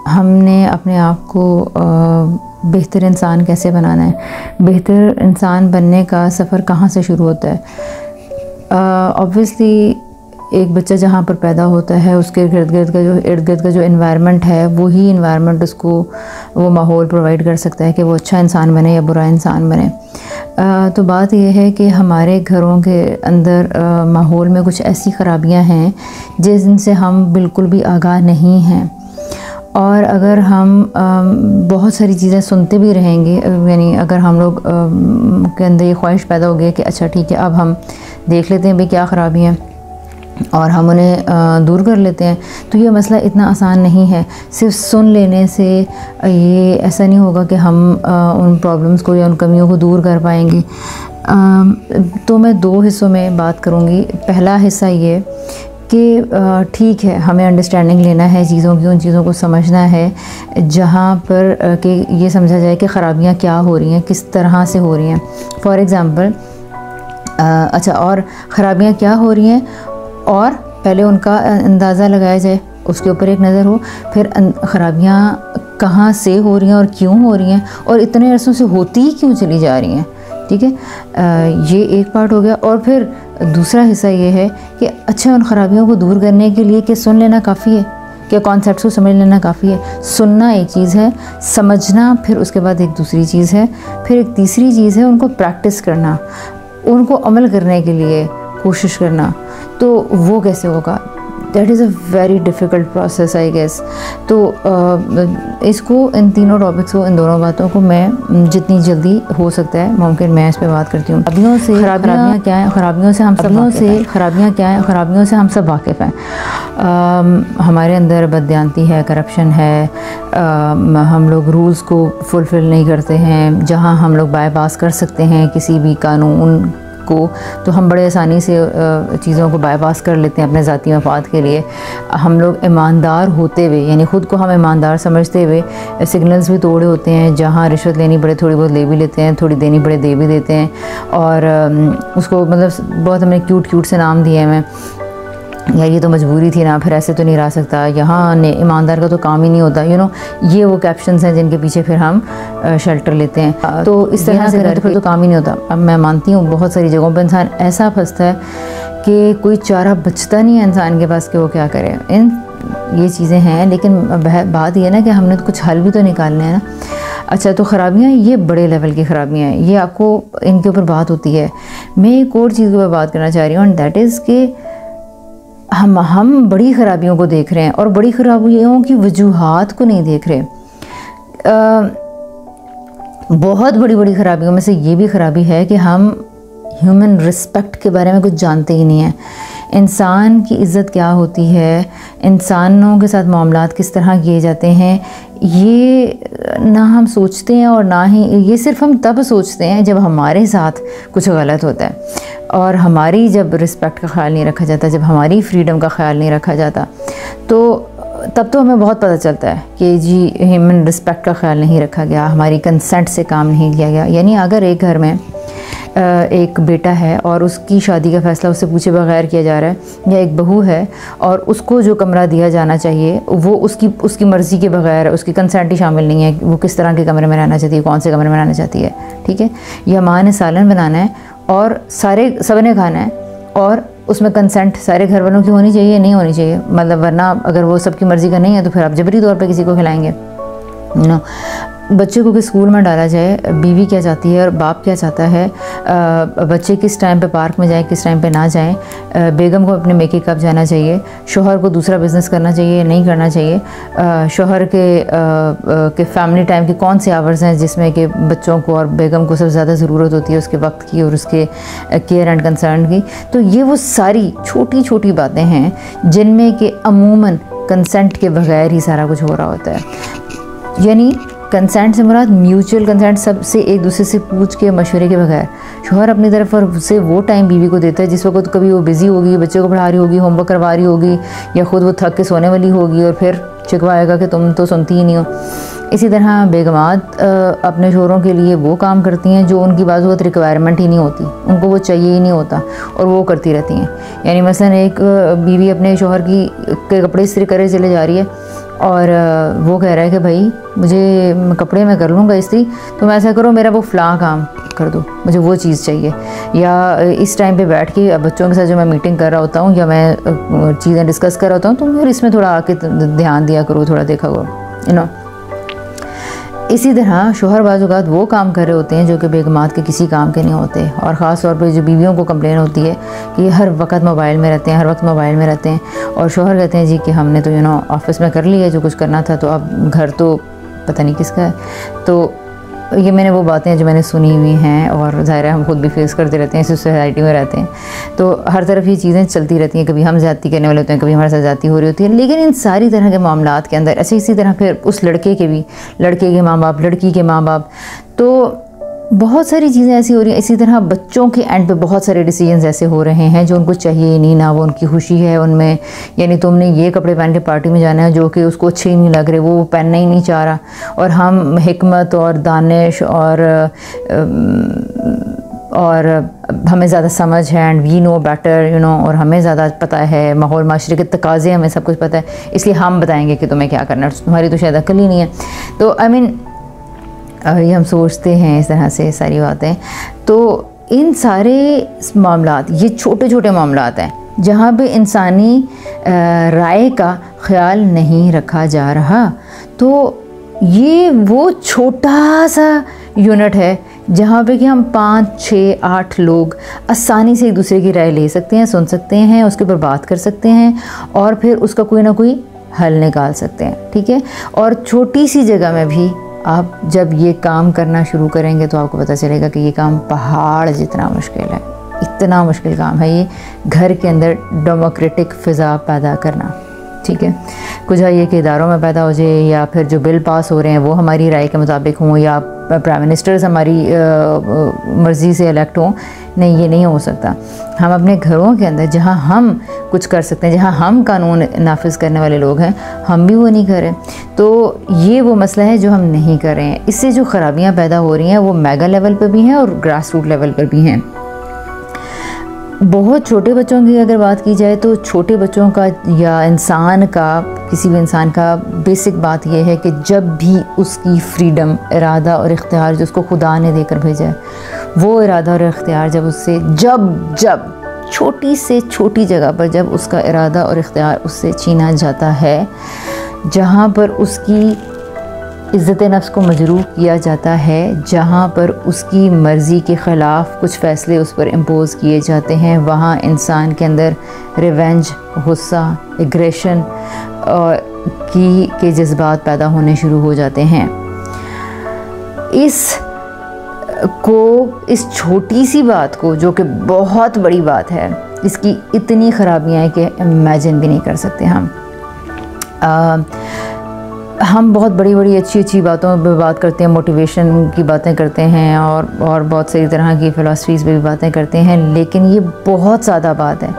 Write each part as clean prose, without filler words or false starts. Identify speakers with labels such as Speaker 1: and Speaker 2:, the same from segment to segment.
Speaker 1: हमने अपने आप को बेहतर इंसान कैसे बनाना है, बेहतर इंसान बनने का सफ़र कहाँ से शुरू होता है। ऑब्वियसली एक बच्चा जहाँ पर पैदा होता है उसके इर्द गिर्द का जो इन्वायरमेंट है वही इन्वायरमेंट उसको वो माहौल प्रोवाइड कर सकता है कि वो अच्छा इंसान बने या बुरा इंसान बने। तो बात यह है कि हमारे घरों के अंदर माहौल में कुछ ऐसी ख़राबियाँ हैं जिनसे हम बिल्कुल भी आगाह नहीं हैं, और अगर हम बहुत सारी चीज़ें सुनते भी रहेंगे, यानी अगर हम लोग के अंदर ये ख्वाहिश पैदा हो गई कि अच्छा ठीक है अब हम देख लेते हैं भाई क्या ख़राबी हैं और हम उन्हें दूर कर लेते हैं, तो ये मसला इतना आसान नहीं है। सिर्फ सुन लेने से ये ऐसा नहीं होगा कि हम उन प्रॉब्लम्स को या उन कमियों को दूर कर पाएंगे। तो मैं दो हिस्सों में बात करूँगी। पहला हिस्सा ये कि ठीक है हमें अंडरस्टैंडिंग लेना है चीज़ों की, उन चीज़ों को समझना है जहाँ पर कि ये समझा जाए कि ख़राबियाँ क्या हो रही हैं, किस तरह से हो रही हैं। फॉर एग्ज़ाम्पल अच्छा, और ख़राबियाँ क्या हो रही हैं और पहले उनका अंदाज़ा लगाया जाए, उसके ऊपर एक नज़र हो, फिर ख़राबियाँ कहाँ से हो रही हैं और क्यों हो रही हैं और इतने अरसों से होती ही क्यों चली जा रही हैं। ठीक है, ये एक पार्ट हो गया। और फिर दूसरा हिस्सा ये है कि अच्छा उन ख़राबियों को दूर करने के लिए कि सुन लेना काफ़ी है, कि कॉन्सेप्ट को समझ लेना काफ़ी है। सुनना एक चीज़ है, समझना फिर उसके बाद एक दूसरी चीज़ है, फिर एक तीसरी चीज़ है उनको प्रैक्टिस करना, उनको अमल करने के लिए कोशिश करना। तो वो कैसे होगा, that is a very difficult process I guess. तो इसको इन तीनों टॉपिक्स को, इन दोनों बातों को मैं जितनी जल्दी हो सकता है मुमकिन मैं इस पे बात करती हूँ। खराबियाँ क्या हैं, खराबियों से हम सब वाकिफ़ हैं। हमारे अंदर बददियानती है, करप्शन है, हम लोग रूल्स को फुलफ़िल नहीं करते हैं। जहाँ हम लोग बाईपास कर सकते हैं किसी भी कानून को, तो हम बड़े आसानी से चीज़ों को बाईपास कर लेते हैं अपने ज़ाती मफाद के लिए। हम लोग ईमानदार होते हुए, यानी ख़ुद को हम ईमानदार समझते हुए सिग्नल्स भी तोड़े होते हैं। जहाँ रिश्वत लेनी पड़े थोड़ी बहुत ले भी लेते हैं, थोड़ी देनी पड़े दे भी देते हैं, और उसको मतलब बहुत हमने क्यूट से नाम दिए हैं, या ये तो मजबूरी थी ना, फिर ऐसे तो नहीं रह सकता, यहाँ ने ईमानदार का तो काम ही नहीं होता, ये वो कैप्शंस हैं जिनके पीछे फिर हम शेल्टर लेते हैं। तो इस तरह से तो फिर तो काम ही नहीं होता। अब मैं मानती हूँ बहुत सारी जगहों पर इंसान ऐसा फंसता है कि कोई चारा बचता नहीं है इंसान के पास कि वो क्या करे। ये चीज़ें हैं, लेकिन बात ये ना कि हमने तो कुछ हल भी तो निकालने हैं ना। अच्छा, तो ख़राबियाँ ये बड़े लेवल की ख़राबियाँ हैं, ये आपको इनके ऊपर बात होती है। मैं एक और चीज़ के ऊपर बात करना चाह रही हूँ, एंड दैट इज़ कि हम बड़ी ख़राबियों को देख रहे हैं और बड़ी ख़राबियों की वजूहात को नहीं देख रहे। बहुत बड़ी ख़राबियों में से ये भी ख़राबी है कि हम ह्यूमन रिस्पेक्ट के बारे में कुछ जानते ही नहीं हैं। इंसान की इज़्ज़त क्या होती है, इंसानों के साथ मामलात किस तरह किए जाते हैं, ये ना हम सोचते हैं, और ना ही ये सिर्फ हम तब सोचते हैं जब हमारे साथ कुछ गलत होता है और हमारी जब रिस्पेक्ट का ख्याल नहीं रखा जाता, जब हमारी फ्रीडम का ख्याल नहीं रखा जाता, तो तब तो हमें बहुत पता चलता है कि जी ह्यूमन रिस्पेक्ट का ख्याल नहीं रखा गया, हमारी कंसेंट से काम नहीं किया गया। यानी अगर एक घर में एक बेटा है और उसकी शादी का फ़ैसला उससे पूछे बगैर किया जा रहा है, या एक बहू है और उसको जो कमरा दिया जाना चाहिए वो उसकी मर्ज़ी के बगैर, उसकी कंसेंट ही शामिल नहीं है, वो किस तरह के कमरे में रहना चाहती है, कौन से कमरे में रहना चाहती है, ठीक है, या माँ ने सालन बनाना है और सबने खाना है और उसमें कंसेंट सारे घर वालों की होनी चाहिए, नहीं होनी चाहिए, मतलब वरना अगर वो सबकी मर्ज़ी का नहीं है तो फिर आप जबरी तौर पे किसी को खिलाएंगे। बच्चे को किस स्कूल में डाला जाए, बीवी क्या चाहती है और बाप क्या चाहता है, बच्चे किस टाइम पे पार्क में जाएं, किस टाइम पे ना जाएं, बेगम को अपने मेके कब जाना चाहिए, शोहर को दूसरा बिज़नेस करना चाहिए नहीं करना चाहिए, शोहर के फैमिली टाइम के कौन से आवर्स हैं जिसमें कि बच्चों को और बेगम को सबसे ज़्यादा ज़रूरत होती है उसके वक्त की और उसके केयर एंड कंसर्न की। तो ये वो सारी छोटी बातें हैं जिनमें कि अमूमन कंसेंट के बगैर ही सारा कुछ हो रहा होता है। यानी कंसेंट से मुराद म्यूचुअल कंसेंट, सबसे एक दूसरे से पूछ के मशवरे के बगैर। शोहर अपनी तरफ से वो टाइम बीवी को देता है जिस वक्त कभी वो बिज़ी होगी, बच्चे को पढ़ा रही होगी, होमवर्क करवा रही होगी, या ख़ुद वो थक के सोने वाली होगी और फिर शिकवाएगा कि तुम तो सुनती ही नहीं हो। इसी तरह बेगमात अपने शोहरों के लिए वो काम करती हैं जो उनकी बाज़ वक्त रिक्वायरमेंट ही नहीं होती, उनको वो चाहिए ही नहीं होता और वो करती रहती हैं। यानी मसलन एक बीवी अपने शोहर के कपड़े इस्त्री करे चले जा रही है और वो कह रहा है कि भाई मुझे कपड़े मैं कर लूँगा इस्त्री, तुम ऐसा करो मेरा वो फ़लाँ काम कर दो, मुझे वो चीज़ चाहिए। या इस टाइम पे बैठ के बच्चों के साथ जो मैं मीटिंग कर रहा होता हूँ या मैं चीज़ें डिस्कस कर रहा होता हूँ, तुम फिर इसमें थोड़ा आके ध्यान दिया करो, थोड़ा देखा करो, इसी तरह शोहर बाज़ औक़ात वो काम कर रहे होते हैं जो कि बेगमात के किसी काम के नहीं होते। और ख़ास तौर पे जो बीवियों को कंप्लेन होती है कि हर वक्त मोबाइल में रहते हैं, हर वक्त मोबाइल में रहते हैं, और शोहर कहते हैं जी कि हमने तो ऑफ़िस में कर लिया जो कुछ करना था, तो अब घर तो पता नहीं किसका है। तो ये मैंने वो बातें जो मैंने सुनी हुई हैं, और ज़ाहिर है हम खुद भी फेस करते रहते हैं, इस सोसाइटी में रहते हैं, तो हर तरफ ये चीज़ें चलती रहती हैं। कभी हम ज़्यादती करने वाले होते हैं, कभी हमारे साथ ज़्यादती हो रही होती है। लेकिन इन सारी तरह के मामलात के अंदर ऐसे इसी तरह फिर उस लड़के के भी, लड़के के माँ बाप, लड़की के माँ बाप, तो बहुत सारी चीज़ें ऐसी हो रही हैं। इसी तरह बच्चों के एंड पे बहुत सारे डिसीजंस ऐसे हो रहे हैं जो उनको चाहिए ही नहीं, ना वो उनकी खुशी है उनमें। यानी तुमने ये कपड़े पहन के पार्टी में जाना है जो कि उसको अच्छे ही नहीं लग रहे, वो पहनना ही नहीं चाह रहा, और हम हिकमत और दानिश और हमें ज़्यादा समझ है, एंड वी नो बेटर, और हमें ज़्यादा पता है, माहौल माशरे के तकाज़े हमें सब कुछ पता है, इसलिए हम बताएंगे कि तुम्हें क्या करना है, तुम्हारी तो शायद अकल ही नहीं है। तो आई मीन ये हम सोचते हैं इस तरह से सारी बातें। तो इन सारे मामलात, ये छोटे छोटे मामलात हैं जहाँ पे इंसानी राय का ख्याल नहीं रखा जा रहा। तो ये वो छोटा सा यूनिट है जहाँ पे कि हम 5, 6, 8 लोग आसानी से एक दूसरे की राय ले सकते हैं, सुन सकते हैं, उसके ऊपर बात कर सकते हैं, और फिर उसका कोई ना कोई हल निकाल सकते हैं, ठीक है। और छोटी सी जगह में भी आप जब ये काम करना शुरू करेंगे तो आपको पता चलेगा कि ये काम पहाड़ जितना मुश्किल है, इतना मुश्किल काम है ये, घर के अंदर डेमोक्रेटिक फ़िज़ा पैदा करना, ठीक है। कुछ ये कि इदारों में पैदा हो जाए, या फिर जो बिल पास हो रहे हैं वो हमारी राय के मुताबिक हों, या प्राइम मिनिस्टर्स हमारी मर्ज़ी से इलेक्ट हों। नहीं, ये नहीं हो सकता। हम अपने घरों के अंदर जहाँ हम कुछ कर सकते हैं, जहाँ हम कानून नाफिज करने वाले लोग हैं, हम भी वो नहीं करें। तो ये वो मसला है जो हम नहीं कर रहे हैं। इससे जो ख़राबियाँ पैदा हो रही हैं वो मेगा लेवल पर भी हैं और ग्रास रूट लेवल पर भी हैं। बहुत छोटे बच्चों की अगर बात की जाए तो छोटे बच्चों का या इंसान का, किसी भी इंसान का बेसिक बात यह है कि जब भी उसकी फ्रीडम, इरादा और इख्तियार जो उसको खुदा ने देकर भेजा है, वो इरादा और इख्तियार जब उससे जब छोटी से छोटी जगह पर जब उसका इरादा और इख्तियार उससे छीना जाता है, जहाँ पर उसकी इज़्ज़त नफ्स को मजरूह किया जाता है, जहाँ पर उसकी मर्ज़ी के ख़िलाफ़ कुछ फ़ैसले उस पर इम्पोज़ किए जाते हैं, वहाँ इंसान के अंदर रिवेंज, गुस्सा, एग्रेशन के जज्बात पैदा होने शुरू हो जाते हैं। इस छोटी सी बात को, जो कि बहुत बड़ी बात है, इसकी इतनी ख़राबियाँ हैं कि इमेजिन भी नहीं कर सकते हम बहुत बड़ी अच्छी बातों पर बात करते हैं, मोटिवेशन की बातें करते हैं, और बहुत सारी तरह की फ़िलासफ़ीज़ पे भी बातें करते हैं, लेकिन ये बहुत ज़्यादा बात है।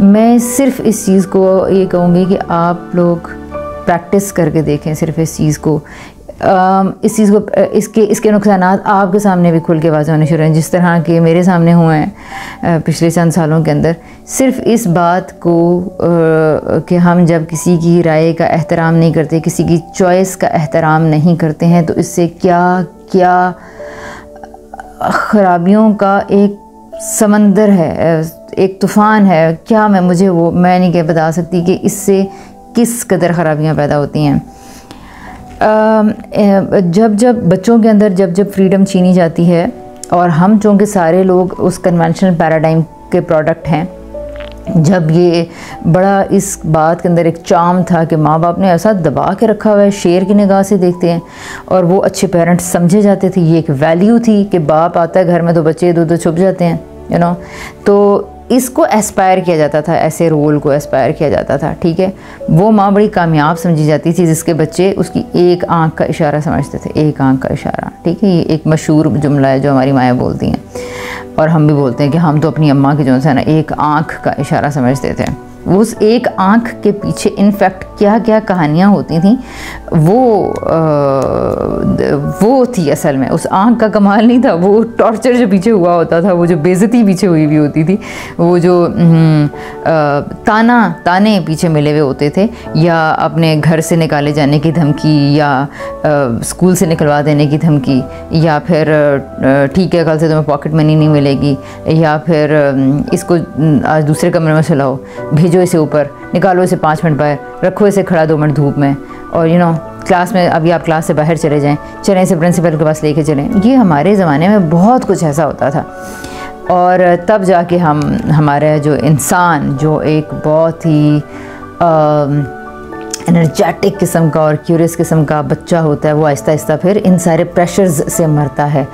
Speaker 1: मैं सिर्फ़ इस चीज़ को ये कहूँगी कि आप लोग प्रैक्टिस करके देखें सिर्फ़ इस चीज़ को। इसके नुकसानात आपके सामने भी खुल के वाज़ेह होने शुरू हैं, जिस तरह के मेरे सामने हुए हैं पिछले चंद सालों के अंदर। सिर्फ़ इस बात को कि हम जब किसी की राय का एहतराम नहीं करते, किसी की चॉइस का एहतराम नहीं करते हैं, तो इससे क्या क्या ख़राबियों का एक समंदर है, एक तूफ़ान है। क्या मैं नहीं कह बता सकती कि इससे किस कदर ख़राबियाँ पैदा होती हैं। जब बच्चों के अंदर जब फ्रीडम छीनी जाती है, और हम चूँकि सारे लोग उस कन्वेंशनल पैराडाइम के प्रोडक्ट हैं, जब ये बड़ा इस बात के अंदर एक चार्म था कि माँ बाप ने ऐसा दबा के रखा हुआ है, शेर की निगाह से देखते हैं, और वो अच्छे पेरेंट्स समझे जाते थे। ये एक वैल्यू थी कि बाप आता है घर में तो बच्चे इधर उधर छुप जाते हैं, तो इसको एस्पायर किया जाता था, ऐसे रोल को एस्पायर किया जाता था, ठीक है। वो माँ बड़ी कामयाब समझी जाती थी जिसके बच्चे उसकी एक आंख का इशारा समझते थे, एक आंख का इशारा, ठीक है। ये एक मशहूर जुमला है जो हमारी माएँ बोलती हैं, और हम भी बोलते हैं कि हम तो अपनी अम्मा की जो है ना एक आंख का इशारा समझते थे। उस एक आंख के पीछे इनफैक्ट क्या क्या कहानियाँ होती थी, वो थी असल में। उस आँख का कमाल नहीं था, वो टॉर्चर जो पीछे हुआ होता था, वो जो बेइज्जती पीछे हुई भी होती थी, वो जो ताने पीछे मिले हुए होते थे, या अपने घर से निकाले जाने की धमकी, या स्कूल से निकलवा देने की धमकी, या फिर ठीक है कल से तुम्हें पॉकेट मनी नहीं मिलेगी, या फिर इसको आज दूसरे कमरे में सुलाओ, भेजो इसे ऊपर, निकालो इसे 5 मिनट बाहर, रखो इसे खड़ा 2 मिनट धूप में, और क्लास में अभी आप क्लास से बाहर चले जाएं, चलें इसे प्रिंसिपल के पास लेके चलें। ये हमारे ज़माने में बहुत कुछ ऐसा होता था। और तब जाके हमारा जो इंसान, जो एक बहुत ही एनर्जेटिक किस्म का और क्यूरियस किस्म का बच्चा होता है, वो आहिस्ता आहिस्ता फिर इन सारे प्रेशर्स से मरता है।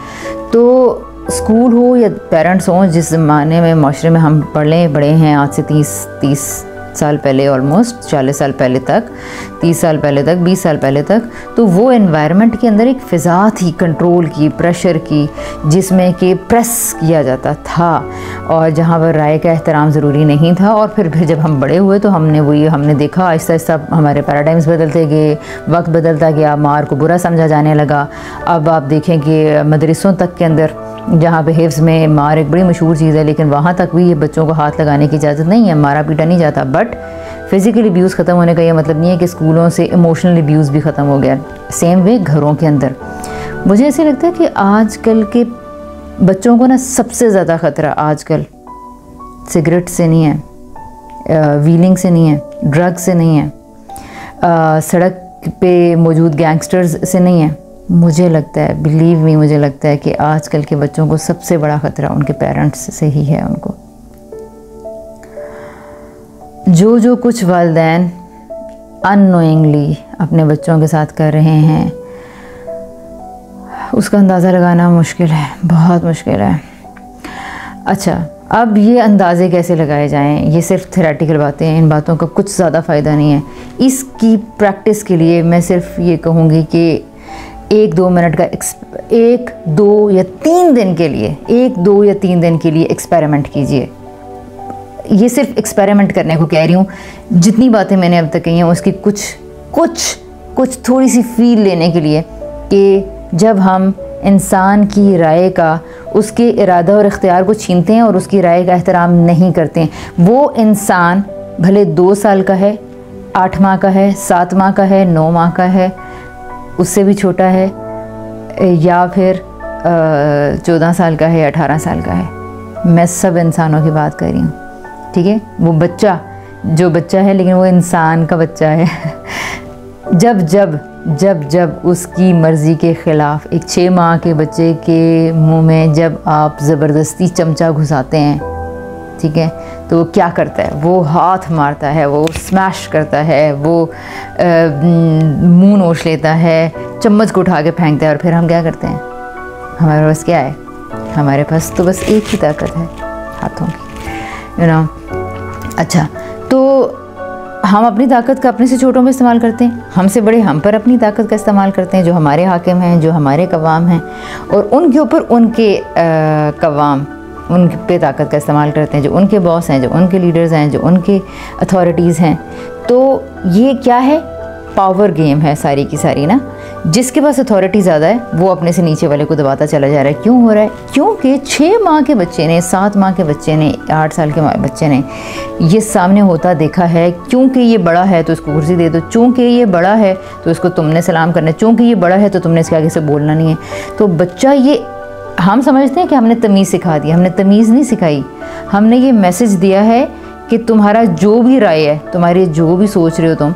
Speaker 1: तो स्कूल हो या पेरेंट्स हों, जिस ज़माने में माशरे में हम बड़े हैं, आज से 30 साल पहले, ऑलमोस्ट 40 साल पहले तक, 30 साल पहले तक, 20 साल पहले तक, तो वो एनवायरनमेंट के अंदर एक फ़िज़ा थी कंट्रोल की, प्रेशर की, जिसमें कि प्रेस किया जाता था, और जहाँ पर राय का एहतराम ज़रूरी नहीं था। और फिर जब हम बड़े हुए तो हमने देखा आहिस्ता आहिस्ता हमारे पैराडाइम्स बदलते गए, वक्त बदलता गया, मार को बुरा समझा जाने लगा। अब आप देखें कि मदरसों तक के अंदर, जहाँ पे हिफ्ज़ में मार एक बड़ी मशहूर चीज़ है, लेकिन वहाँ तक भी ये बच्चों को हाथ लगाने की इजाज़त नहीं है, मारा पीटा नहीं जाता। बट फ़िज़िकल अब्यूज़ ख़त्म होने का ये मतलब नहीं है कि स्कूलों से इमोशनल अब्यूज़ भी ख़त्म हो गया। सेम वे घरों के अंदर मुझे ऐसे लगता है कि आजकल के बच्चों को ना सबसे ज़्यादा ख़तरा आजकल सिगरेट से नहीं है, व्हीलिंग से नहीं है, ड्रग से नहीं है, सड़क पे मौजूद गैंगस्टर्स से नहीं है। मुझे लगता है, बिलीव मी, मुझे लगता है कि आजकल के बच्चों को सबसे बड़ा ख़तरा उनके पेरेंट्स से ही है। उनको जो कुछ वालिदैन अननोइंगली अपने बच्चों के साथ कर रहे हैं, उसका अंदाज़ा लगाना मुश्किल है, बहुत मुश्किल है। अच्छा, अब ये अंदाज़े कैसे लगाए जाएं? ये सिर्फ थ्योरेटिकल बातें हैं, इन बातों का कुछ ज़्यादा फ़ायदा नहीं है। इसकी प्रैक्टिस के लिए मैं सिर्फ ये कहूँगी कि 1-2 मिनट का 1-2 या 3 दिन के लिए 1-2 या 3 दिन के लिए एक्सपेरिमेंट कीजिए। ये सिर्फ एक्सपेरिमेंट करने को कह रही हूँ। जितनी बातें मैंने अब तक कही हैं उसकी कुछ थोड़ी सी फील लेने के लिए, कि जब हम इंसान की राय का, उसके इरादा और इख्तियार को छीनते हैं और उसकी राय का एहतराम नहीं करते हैं, वो इंसान भले 2 साल का है, 8 माह का है, 7 माह का है, 9 माह का है, उससे भी छोटा है, या फिर 14 साल का है, 18 साल का है। मैं सब इंसानों की बात कर रही हूँ, ठीक है। वो बच्चा जो बच्चा है, लेकिन वो इंसान का बच्चा है। जब उसकी मर्ज़ी के ख़िलाफ़ एक 6 माह के बच्चे के मुंह में जब आप ज़बरदस्ती चमचा घुसाते हैं, ठीक है, तो वो क्या करता है? वो हाथ मारता है, वो स्मैश करता है, वो मुंह नोच लेता है, चम्मच को उठा के फेंकता है। और फिर हम क्या करते हैं? हमारे पास क्या है? हमारे पास तो बस एक ही ताकत है, हाथों की, अच्छा, तो हम अपनी ताकत का अपने से छोटों में इस्तेमाल करते हैं, हमसे बड़े हम पर अपनी ताकत का इस्तेमाल करते हैं, जो हमारे हाकिम हैं, जो हमारे कवाम हैं, और उनके ऊपर उनके कवाम उन पे ताकत का इस्तेमाल करते हैं, जो उनके बॉस हैं, जो उनके लीडर्स हैं, जो उनके अथॉरिटीज़ हैं। तो ये क्या है? पावर गेम है सारी की सारी ना। जिसके पास अथॉरिटी ज़्यादा है वो अपने से नीचे वाले को दबाता चला जा रहा है। क्यों हो रहा है? क्योंकि 6 माह के बच्चे ने, 7 माह के बच्चे ने, 8 साल के बच्चे ने ये सामने होता देखा है। क्योंकि ये बड़ा है तो इसको कुर्सी दे दो, चूँकि ये बड़ा है तो इसको तुमने सलाम करना है, चूँकि ये बड़ा है तो तुमने इसके आगे से बोलना नहीं है। तो बच्चा, ये हम समझते हैं कि हमने तमीज़ सिखा दी, हमने तमीज़ नहीं सिखाई। हमने ये मैसेज दिया है कि तुम्हारा जो भी राय है, तुम्हारी जो भी सोच रहे हो तुम,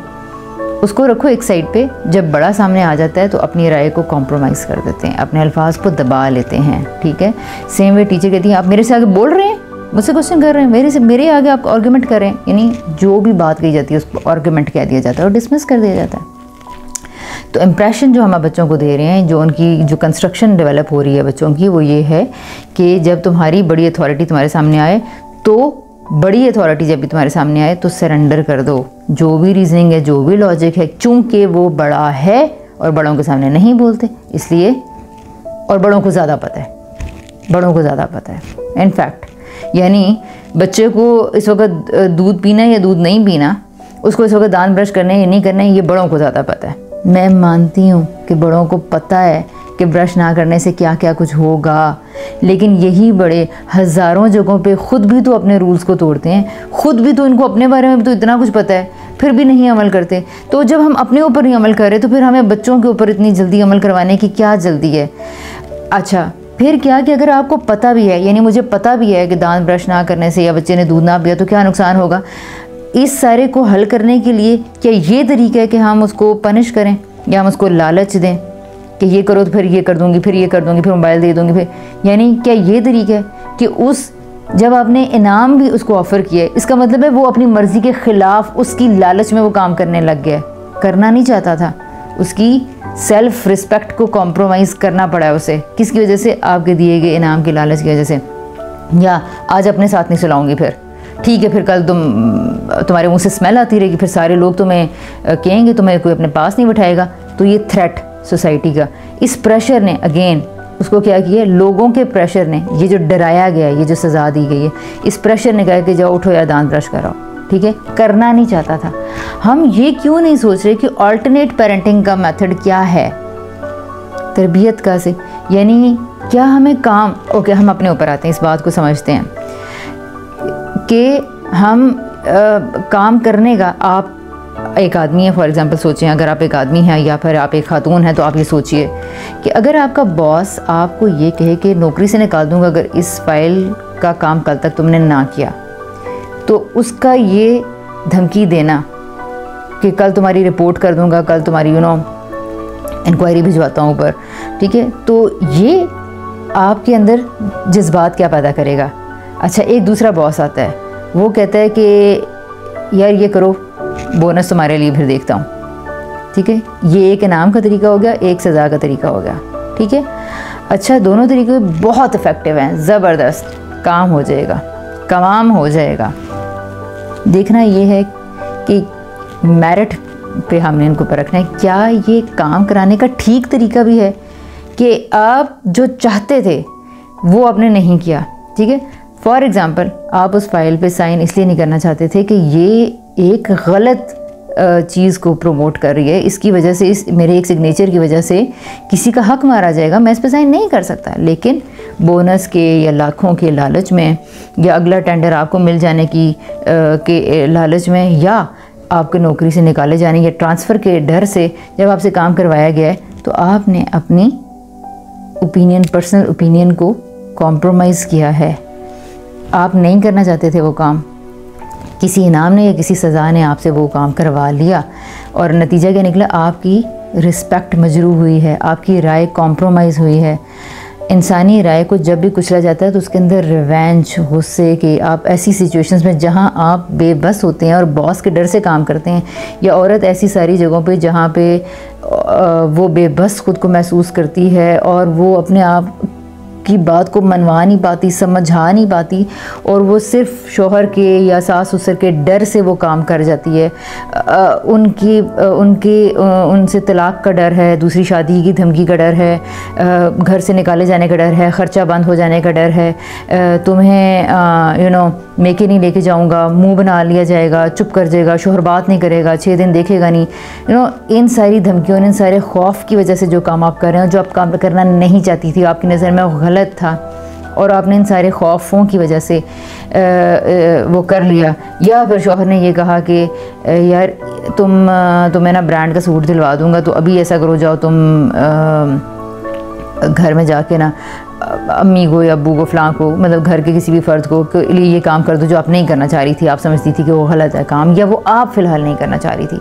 Speaker 1: उसको रखो एक साइड पे। जब बड़ा सामने आ जाता है तो अपनी राय को कॉम्प्रोमाइज़ कर देते हैं, अपने अल्फाज को दबा लेते हैं, ठीक है। सेम वे टीचर कहती है आप मेरे से आगे बोल रहे हैं, मुझसे क्वेश्चन कर रहे हैं, मेरे आगे आप आर्गूमेंट कर रहे हैं, यानी जो भी बात कही जाती है उसको आर्गूमेंट कह दिया जाता है और डिसमिस कर दिया जाता है। तो इम्प्रेशन जो हम बच्चों को दे रहे हैं, जो उनकी जो कंस्ट्रक्शन डेवलप हो रही है बच्चों की, वो ये है कि जब तुम्हारी बड़ी अथॉरिटी तुम्हारे सामने आए, तो बड़ी अथॉरिटी जब भी तुम्हारे सामने आए तो सरेंडर कर दो। जो भी रीजनिंग है, जो भी लॉजिक है, चूँकि वो बड़ा है और बड़ों के सामने नहीं बोलते इसलिए, और बड़ों को ज़्यादा पता है, बड़ों को ज़्यादा पता है। इनफैक्ट यानी बच्चे को इस वक्त दूध पीना या दूध नहीं पीना, उसको इस वक्त दांत ब्रश करने या नहीं करने ये बड़ों को ज़्यादा पता है। मैं मानती हूँ कि बड़ों को पता है कि ब्रश ना करने से क्या क्या कुछ होगा, लेकिन यही बड़े हज़ारों जगहों पे ख़ुद भी तो अपने रूल्स को तोड़ते हैं, ख़ुद भी तो इनको अपने बारे में भी तो इतना कुछ पता है, फिर भी नहीं अमल करते। तो जब हम अपने ऊपर नहीं अमल कर रहे तो फिर हमें बच्चों के ऊपर इतनी जल्दी अमल करवाने की क्या जल्दी है। अच्छा फिर क्या कि अगर आपको पता भी है, यानी मुझे पता भी है कि दांत ब्रश ना करने से या बच्चे ने दूध ना पिया तो क्या नुकसान होगा, इस सारे को हल करने के लिए क्या ये तरीका है कि हम उसको पनिश करें या हम उसको लालच दें कि ये करो तो फिर ये कर दूंगी, फिर ये कर दूंगी, फिर मोबाइल दे दूंगी, फिर यानी क्या ये तरीका है कि उस जब आपने इनाम भी उसको ऑफ़र किया है, इसका मतलब है वो अपनी मर्ज़ी के ख़िलाफ़ उसकी लालच में वो काम करने लग गया, करना नहीं चाहता था, उसकी सेल्फ़ रिस्पेक्ट को कॉम्प्रोमाइज़ करना पड़ा है उसे, किसकी वजह से, आपके दिए गए इनाम की लालच की वजह से। या आज अपने साथ नहीं सुलाऊंगी, फिर ठीक है, फिर कल तुम्हारे मुंह से स्मेल आती रहेगी, फिर सारे लोग तुम्हें कहेंगे, तुम्हें कोई अपने पास नहीं बिठाएगा। तो ये थ्रेट सोसाइटी का, इस प्रेशर ने अगेन उसको क्या किया, लोगों के प्रेशर ने, ये जो डराया गया है, ये जो सज़ा दी गई है, इस प्रेशर ने कहा कि जाओ उठो या दांत ब्रश कराओ, ठीक है, करना नहीं चाहता था। हम ये क्यों नहीं सोच रहे कि अल्टरनेट पेरेंटिंग का मेथड क्या है तरबियत का से, यानी क्या हमें काम, ओके हम अपने ऊपर आते हैं, इस बात को समझते हैं कि हम काम करने का, आप एक आदमी है फॉर एग्ज़ाम्पल, सोचें अगर आप एक आदमी हैं या फिर आप एक खातून हैं, तो आप ये सोचिए कि अगर आपका बॉस आपको ये कहे कि नौकरी से निकाल दूंगा अगर इस फाइल का काम कल तक तुमने ना किया, तो उसका ये धमकी देना कि कल तुम्हारी रिपोर्ट कर दूंगा, कल तुम्हारी इंक्वायरी भिजवाता हूँ ऊपर, ठीक है, तो ये आपके अंदर जज्बात क्या पैदा करेगा। अच्छा एक दूसरा बॉस आता है, वो कहता है कि यार ये करो, बोनस तुम्हारे लिए फिर देखता हूँ, ठीक है, ये एक इनाम का तरीका हो गया, एक सज़ा का तरीका हो गया, ठीक है। अच्छा दोनों तरीके बहुत इफ़ेक्टिव हैं, ज़बरदस्त काम हो जाएगा, कमाम हो जाएगा। देखना ये है कि मेरिट पे हमने इनको परखना है, क्या ये काम कराने का ठीक तरीका भी है कि आप जो चाहते थे वो आपने नहीं किया, ठीक है। फॉर एग्ज़ाम्पल आप उस फाइल पे साइन इसलिए नहीं करना चाहते थे कि ये एक गलत चीज़ को प्रमोट कर रही है, इसकी वजह से, इस मेरे एक सिग्नेचर की वजह से किसी का हक मारा जाएगा, मैं इस पे साइन नहीं कर सकता। लेकिन बोनस के या लाखों के लालच में या अगला टेंडर आपको मिल जाने की के लालच में या आपके नौकरी से निकाले जाने या ट्रांसफ़र के डर से जब आपसे काम करवाया गया है, तो आपने अपनी ओपिनियन, पर्सनल ओपिनियन को कॉम्प्रोमाइज़ किया है। आप नहीं करना चाहते थे वो काम, किसी इनाम ने या किसी सज़ा ने आपसे वो काम करवा लिया और नतीजा क्या निकला, आपकी रिस्पेक्ट मजरूह हुई है, आपकी राय कॉम्प्रोमाइज़ हुई है। इंसानी राय को जब भी कुचला जाता है तो उसके अंदर रिवेंज, गुस्से के, आप ऐसी सिचुएशंस में जहां आप बेबस होते हैं और बॉस के डर से काम करते हैं, या औरत ऐसी सारी जगहों पे जहां पे वो बेबस खुद को महसूस करती है और वो अपने आप की बात को मनवा नहीं पाती, समझा नहीं पाती, और वो सिर्फ शोहर के या सास ससुर के डर से वो काम कर जाती है। उनसे तलाक का डर है, दूसरी शादी की धमकी का डर है, घर से निकाले जाने का डर है, ख़र्चा बंद हो जाने का डर है, तुम्हें मेके नहीं लेके जाऊंगा, मुंह बना लिया जाएगा, चुप कर जाएगा, शोहर बात नहीं करेगा, 6 दिन देखेगा नहीं, इन सारी धमकियों, इन सारे खौफ की वजह से जो काम आप कर रहे हो, जो आप काम करना नहीं चाहती थी, आपकी नज़र में गलत था और आपने इन सारे खौफों की वजह से वो कर लिया। या फिर शौहर ने ये कहा कि यार तुम्हें ना ब्रांड का सूट दिलवा दूंगा, तो अभी ऐसा करो, जाओ तुम घर में जाके ना अम्मी को या अब्बू को, फ़लाँ को, मतलब घर के किसी भी फ़र्द को के लिए ये काम कर दो जो आप नहीं करना चाह रही थी, आप समझती थी कि वो गलत है काम, या वो आप फ़िलहाल नहीं करना चाह रही थी।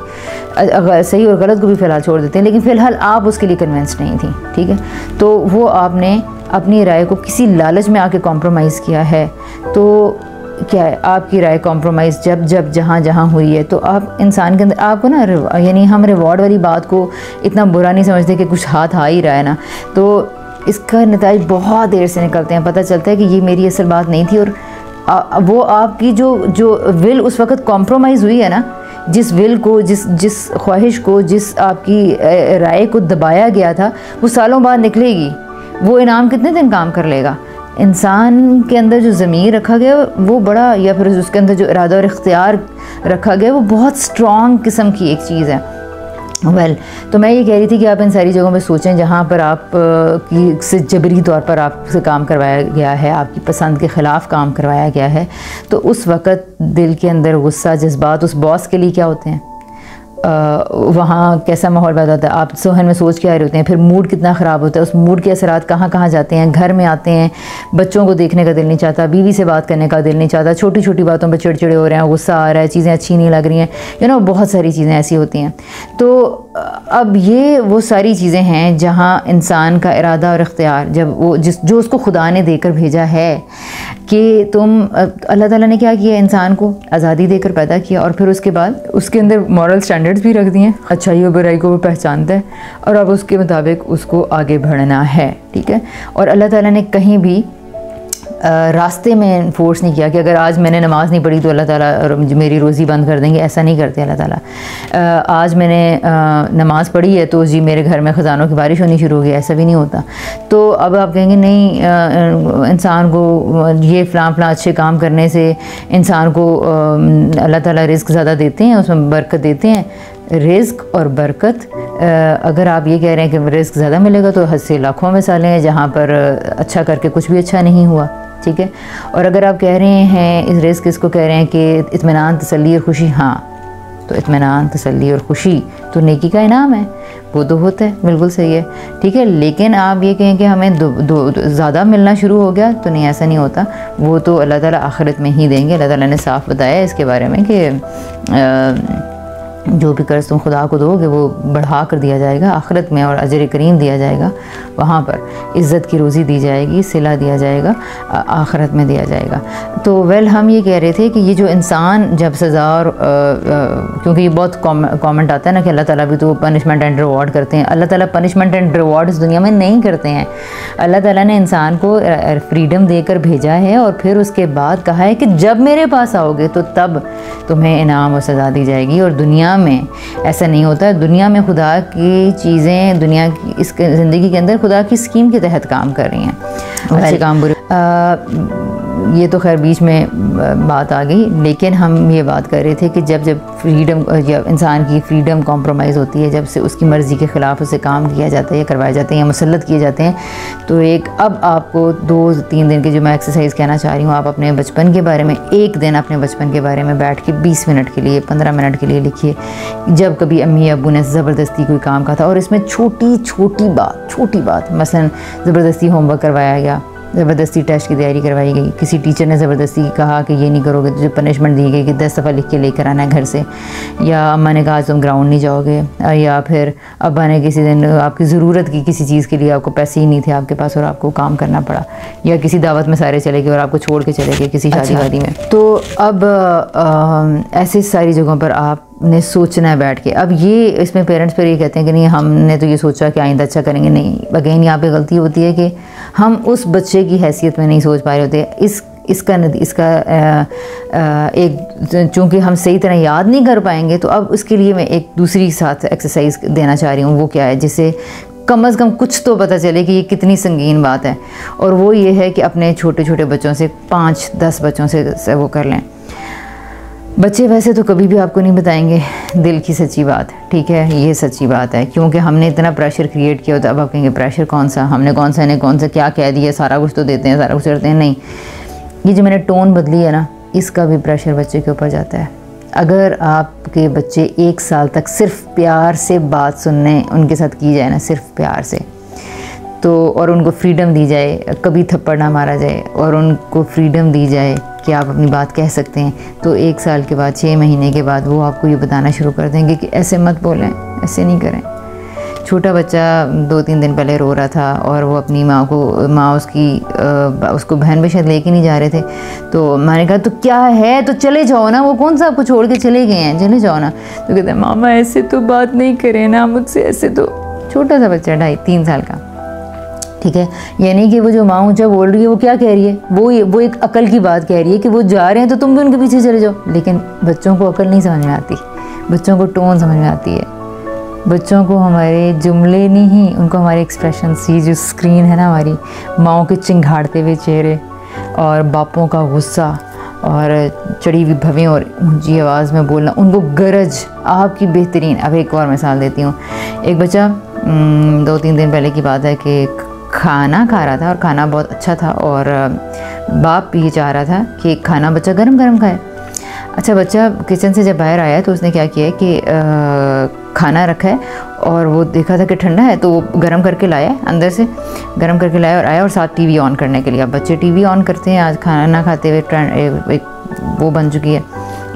Speaker 1: अगर सही और गलत को भी फ़िलहाल छोड़ देते हैं, लेकिन फ़िलहाल आप उसके लिए कन्विंस नहीं थी, ठीक है। तो वो आपने अपनी राय को किसी लालच में आके कॉम्प्रोमाइज़ किया है। तो क्या है, आपकी राय कॉम्प्रोमाइज़ जब जहाँ हुई है, तो आप इंसान के अंदर आपको ना, यानी हम रिवॉर्ड वाली बात को इतना बुरा नहीं समझते कि कुछ हाथ आ ही रहा है ना, तो इसका नतीजा बहुत देर से निकलते हैं, पता चलता है कि ये मेरी असल बात नहीं थी। और वो आपकी जो विल उस वक़्त कॉम्प्रोमाइज़ हुई है ना, जिस विल को, जिस ख्वाहिश को, जिस आपकी राय को दबाया गया था, वो सालों बाद निकलेगी। वो इनाम कितने दिन काम कर लेगा? इंसान के अंदर जो ज़मीर रखा गया वो बड़ा, या फिर उसके अंदर जो इरादा और इख्तियार रखा गया वो बहुत स्ट्रॉन्ग किस्म की एक चीज़ है। तो मैं ये कह रही थी कि आप इन सारी जगहों पे सोचें जहाँ पर आप की से जबरी तौर पर आपसे काम करवाया गया है, आपकी पसंद के ख़िलाफ़ काम करवाया गया है, तो उस वक़्त दिल के अंदर गुस्सा, जज्बात उस बॉस के लिए क्या होते हैं, वहाँ कैसा माहौल पैदा होता है, आप सोहन में सोच के आ रहे होते हैं, फिर मूड कितना ख़राब होता है, उस मूड के असरात कहाँ कहाँ जाते हैं, घर में आते हैं, बच्चों को देखने का दिल नहीं चाहता, बीवी से बात करने का दिल नहीं चाहता, छोटी छोटी बातों पे चिड़चिड़े हो रहे हैं, गुस्सा आ रहा है, चीज़ें अच्छी नहीं लग रही हैं, बहुत सारी चीज़ें ऐसी होती हैं। तो अब ये वो सारी चीज़ें हैं जहाँ इंसान का इरादा और इख्तियार, जब वो जो उसको खुदा ने देकर भेजा है कि अल्लाह ताला ने क्या किया, इंसान को आज़ादी देकर पैदा किया और फिर उसके बाद उसके अंदर मॉरल स्टैंडर्ड्स भी रख दिए, अच्छाई और बुराई को वो पहचानता है और अब उसके मुताबिक उसको आगे बढ़ना है, ठीक है। और अल्लाह ताला ने कहीं भी रास्ते में फोर्स नहीं किया कि अगर आज मैंने नमाज़ नहीं पढ़ी तो अल्लाह ताला मेरी रोज़ी बंद कर देंगे, ऐसा नहीं करते अल्लाह ताला। आज मैंने नमाज़ पढ़ी है तो जी मेरे घर में ख़जानों की बारिश होनी शुरू हो गई, ऐसा भी नहीं होता। तो अब आप कहेंगे नहीं, इंसान को ये फ़लाँ अच्छे काम करने से इंसान को अल्लाह ताला रिज़्क़ ज़्यादा देते हैं, उसमें बरकत देते हैं। रिज़्क़ और बरकत, अगर आप ये कह रहे हैं कि रिज़्क़ ज़्यादा मिलेगा तो हद से लाखों मिसालें हैं जहाँ पर अच्छा करके कुछ भी अच्छा नहीं हुआ, ठीक है। और अगर आप कह रहे हैं इस रिज़्क़ इसको कह रहे हैं कि इत्मीनान, तसल्ली और खुशी, हाँ तो इत्मीनान, तसल्ली और खुशी तो नेकी का इनाम है, वो तो होता है, बिल्कुल सही है, ठीक है। लेकिन आप ये कहें कि हमें दो ज़्यादा मिलना शुरू हो गया तो नहीं, ऐसा नहीं होता, वो तो अल्लाह ताला आखिरत में ही देंगे। अल्लाह ताला ने साफ़ बताया इसके बारे में कि जो भी कर्ज़ तुम खुदा को दोगे वो बढ़ा कर दिया जाएगा आखिरत में, और अजर करीम दिया जाएगा, वहाँ पर इज़्ज़त की रोज़ी दी जाएगी, सिला दिया जाएगा, आखिरत में दिया जाएगा। तो हम ये कह रहे थे कि ये जो इंसान जब सज़ा और क्योंकि ये बहुत कमेंट आता है ना कि अल्लाह ताला भी तो पनिशमेंट एंड रिवॉर्ड करते हैं। अल्लाह ताला पनिशमेंट एंड रिवॉर्ड इस दुनिया में नहीं करते हैं। अल्लाह ताला ने इंसान को फ्रीडम देकर भेजा है और फिर उसके बाद कहा है कि जब मेरे पास आओगे तो तब तुम्हें इनाम और सज़ा दी जाएगी। और दुनिया में ऐसा नहीं होता है, दुनिया में खुदा की चीज़ें, दुनिया की इस ज़िंदगी के अंदर खुदा की स्कीम के तहत काम कर रही हैं, अच्छे काम बुरे। ये तो खैर बीच में बात आ गई, लेकिन हम ये बात कर रहे थे कि जब फ्रीडम, जब इंसान की फ्रीडम कॉम्प्रोमाइज़ होती है, जब से उसकी मर्ज़ी के ख़िलाफ़ उसे काम किया जाता है या करवाए जाते हैं या मुसल्लत किए जाते हैं, तो एक अब आपको 2-3 दिन की जो मैं एक्सरसाइज कहना चाह रही हूँ, आप अपने बचपन के बारे में एक दिन अपने बचपन के बारे में बैठ के 20 मिनट के लिए, 15 मिनट के लिए लिखिए, जब कभी अम्मी अब्बू ने ज़बरदस्ती कोई काम कहा था। और इसमें छोटी बात मसलन ज़बरदस्ती होमवर्क करवाया गया, ज़बरदस्ती टेस्ट की तैयारी करवाई गई, किसी टीचर ने ज़बरदस्ती कहा कि ये नहीं करोगे तो जो पनिशमेंट दी गई कि 10 दफ़ा लिख के लेकर आना है घर से, या अम्मा ने कहा तुम ग्राउंड नहीं जाओगे, या फिर अब्बा ने किसी दिन आपकी ज़रूरत की किसी चीज़ के लिए, आपको पैसे ही नहीं थे आपके पास और आपको काम करना पड़ा, या किसी दावत में सारे चले गए और आपको छोड़ के चले गए किसी शादी वादी में। तो अब ऐसी सारी जगहों पर आपने सोचना है बैठ के। अब ये इसमें पेरेंट्स पर ये कहते हैं कि नहीं हमने तो ये सोचा कि आइंदा अच्छा करेंगे, नहीं, अगेन यहाँ पे गलती होती है कि हम उस बच्चे की हैसियत में नहीं सोच पा रहे होते। इसका एक चूँकि हम सही तरह याद नहीं कर पाएंगे, तो अब उसके लिए मैं एक दूसरी साथ एक्सरसाइज देना चाह रही हूँ। वो क्या है, जिससे कम से कम कुछ तो पता चले कि ये कितनी संगीन बात है। और वो ये है कि अपने छोटे छोटे बच्चों से 5-10 बच्चों से वो कर लें। बच्चे वैसे तो कभी भी आपको नहीं बताएंगे दिल की सच्ची बात, ठीक है, ये सच्ची बात है, क्योंकि हमने इतना प्रेशर क्रिएट किया होता है। अब आप कहेंगे प्रेशर कौन सा, हमने कौन सा इन्हें कौन सा क्या कह दिया, सारा कुछ तो देते हैं, सारा कुछ करते हैं। नहीं, ये जो मैंने टोन बदली है ना, इसका भी प्रेशर बच्चे के ऊपर जाता है। अगर आपके बच्चे 1 साल तक सिर्फ प्यार से बात सुनने उनके साथ की जाए ना, सिर्फ प्यार से, तो और उनको फ्रीडम दी जाए, कभी थप्पड़ ना मारा जाए और उनको फ्रीडम दी जाए कि आप अपनी बात कह सकते हैं, तो 1 साल के बाद, 6 महीने के बाद वो आपको ये बताना शुरू कर देंगे कि ऐसे मत बोलें, ऐसे नहीं करें। छोटा बच्चा 2-3 दिन पहले रो रहा था और वो अपनी माँ उसको बहन पे शायद लेके नहीं जा रहे थे, तो माँ ने कहा तो क्या है, तो चले जाओ ना, वो कौन सा आपको छोड़ के चले गए हैं, चले जाओ ना। तो कहते हैं मामा ऐसे तो बात नहीं करें ना मुझसे, ऐसे तो। छोटा सा बच्चा 2.5-3 साल का, ठीक है, यानी कि वो जो माँ ऊँचा बोल रही है वो क्या कह रही है, वो एक अकल की बात कह रही है कि वो जा रहे हैं तो तुम भी उनके पीछे चले जाओ। लेकिन बच्चों को अकल नहीं समझ में आती, बच्चों को टोन समझ में आती है। बच्चों को हमारे जुमले नहीं, उनको हमारे एक्सप्रेशंस, ये जो स्क्रीन है ना हमारी, माओं के चिंघाड़ते हुए चेहरे और बापों का गुस्सा और चढ़ी हुई भवें और ऊंची आवाज़ में बोलना, उनको गरज आपकी बेहतरीन। अब एक और मिसाल देती हूँ। एक बच्चा 2-3 दिन पहले की बात है कि खाना खा रहा था और खाना बहुत अच्छा था और बाप ये चाह रहा था कि खाना बच्चा गरम गरम खाए। अच्छा, बच्चा किचन से जब बाहर आया तो उसने क्या किया कि खाना रखा है और वो देखा था कि ठंडा है तो वो गर्म करके लाया, अंदर से गर्म करके लाया और आया और साथ टीवी ऑन करने के लिए। अब बच्चे टीवी ऑन करते हैं, आज खाना ना खाते हुए ट्रेंड एक वो बन चुकी है।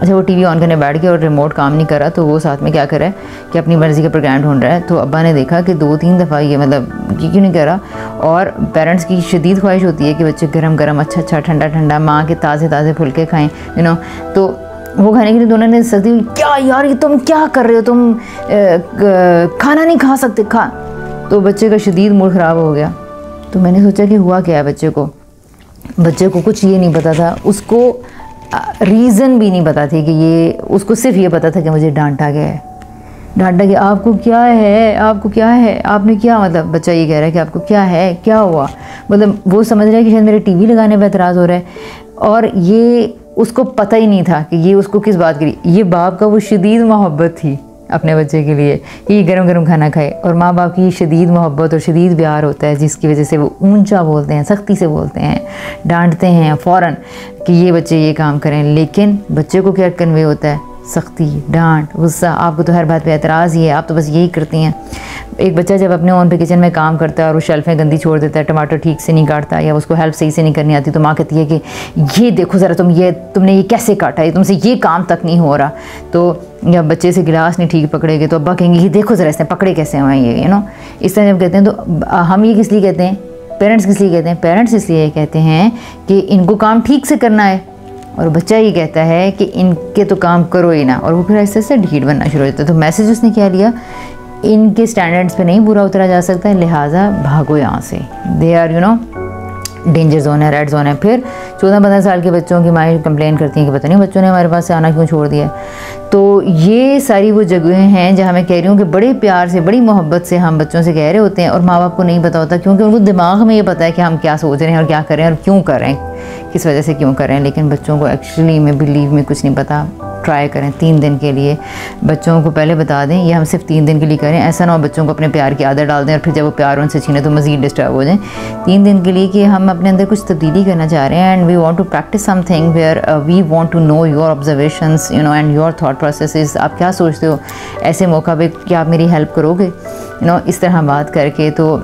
Speaker 1: अच्छा, वो टीवी ऑन करने बैठ गया और रिमोट काम नहीं कर रहा तो वो साथ में क्या कर रहा है कि अपनी मर्ज़ी का प्रोग्राम ढूंढ रहा है। तो अब्बा ने देखा कि 2-3 दफ़ा ये मतलब ये क्यों नहीं कर रहा। और पेरेंट्स की शदीद ख्वाहिश होती है कि बच्चे गरम गरम अच्छा ठंडा ठंडा माँ के ताज़े ताज़े फुलके खाएँ, यू नो। तो वो खाने के लिए दोनों ने सख्ती, क्या यार ये तुम क्या कर रहे हो, तुम खाना नहीं खा सकते, खा। तो बच्चे का शदीद मूड ख़राब हो गया। तो मैंने सोचा कि हुआ क्या है बच्चे को कुछ ये नहीं पता था, उसको रीज़न भी नहीं पता थी कि ये, उसको सिर्फ ये पता था कि मुझे डांटा गया है। डांटा गया, आपको क्या है, आपको क्या है, आपने क्या, मतलब बच्चा ये कह रहा है कि आपको क्या है, क्या हुआ। मतलब वो समझ रहा है कि शायद मेरे टीवी लगाने पर एतराज़ हो रहा है और ये उसको पता ही नहीं था कि ये उसको किस बात के लिए। ये बाप का वो शदीद मोहब्बत थी अपने बच्चे के लिए कि ये गरम गरम खाना खाए, और माँ बाप की शदीद मोहब्बत और शदीद प्यार होता है जिसकी वजह से वो ऊंचा बोलते हैं, सख्ती से बोलते हैं, डांटते हैं फ़ौरन कि ये बच्चे ये काम करें। लेकिन बच्चे को क्या कन्वे होता है, सख्ती, डांट, गुस्सा। आपको तो हर बात पे एतराज़ ही है, आप तो बस यही करती हैं। एक बच्चा जब अपने ओन पे किचन में काम करता है और वो शेल्फें गंदी छोड़ देता है, टमाटर ठीक से नहीं काटता या उसको हेल्प सही से नहीं करनी आती, तो माँ कहती है कि ये देखो ज़रा तुमने ये कैसे काटा, ये तुमसे ये काम तक नहीं हो रहा। तो या बच्चे से गिलास नहीं ठीक पकड़ेगे तो अब्बा कहेंगे ये देखो ज़रा इसने पकड़े कैसे हुए ये, यू नो। इस तरह जब कहते हैं तो हम ये किस लिए कहते हैं, पेरेंट्स किस लिए कहते हैं, पेरेंट्स इसलिए कहते हैं कि इनको काम ठीक से करना है, और बच्चा ये कहता है कि इनके तो काम करो ही ना, और वो फिर ऐसे ऐसे ढीठ बनना शुरू हो जाता है। तो मैसेज उसने क्या लिया, इनके स्टैंडर्ड्स पे नहीं पूरा उतरा जा सकता है, लिहाजा भागो यहाँ से, they are, you know, danger zone है, रेड जोन है। फिर 14-15 साल के बच्चों की माएँ कंप्लेन करती हैं कि पता नहीं बच्चों ने हमारे पास से आना क्यों छोड़ दिया। तो ये सारी वो जगहें हैं जहाँ मैं कह रही हूँ कि बड़े प्यार से, बड़ी मोहब्बत से हम बच्चों से कह रहे होते हैं और माँ बाप को नहीं पता होता, क्योंकि उनको दिमाग में ये पता है कि हम क्या सोच रहे हैं और क्या कर रहे हैं और क्यों कर रहे हैं, किस वजह से क्यों कर रहे हैं। लेकिन बच्चों को एक्चुअली में बिलीव में कुछ नहीं पता। ट्राई करें 3 दिन के लिए, बच्चों को पहले बता दें ये हम सिर्फ 3 दिन के लिए करें। ऐसा ना हो बच्चों को अपने प्यार की आदत डाल दें और फिर जब वो प्यार उनसे छीने तो मज़ीद डिस्टर्ब हो जाएं। 3 दिन के लिए कि हम अपने अंदर कुछ तब्दीली करना चाह रहे हैं and we want to practice something where we want to know your observations, you know, and your thought processes. आप क्या सोचते हो, ऐसे मौका पे क्या आप मेरी हेल्प करोगे, यू नो, इस तरह बात करके तो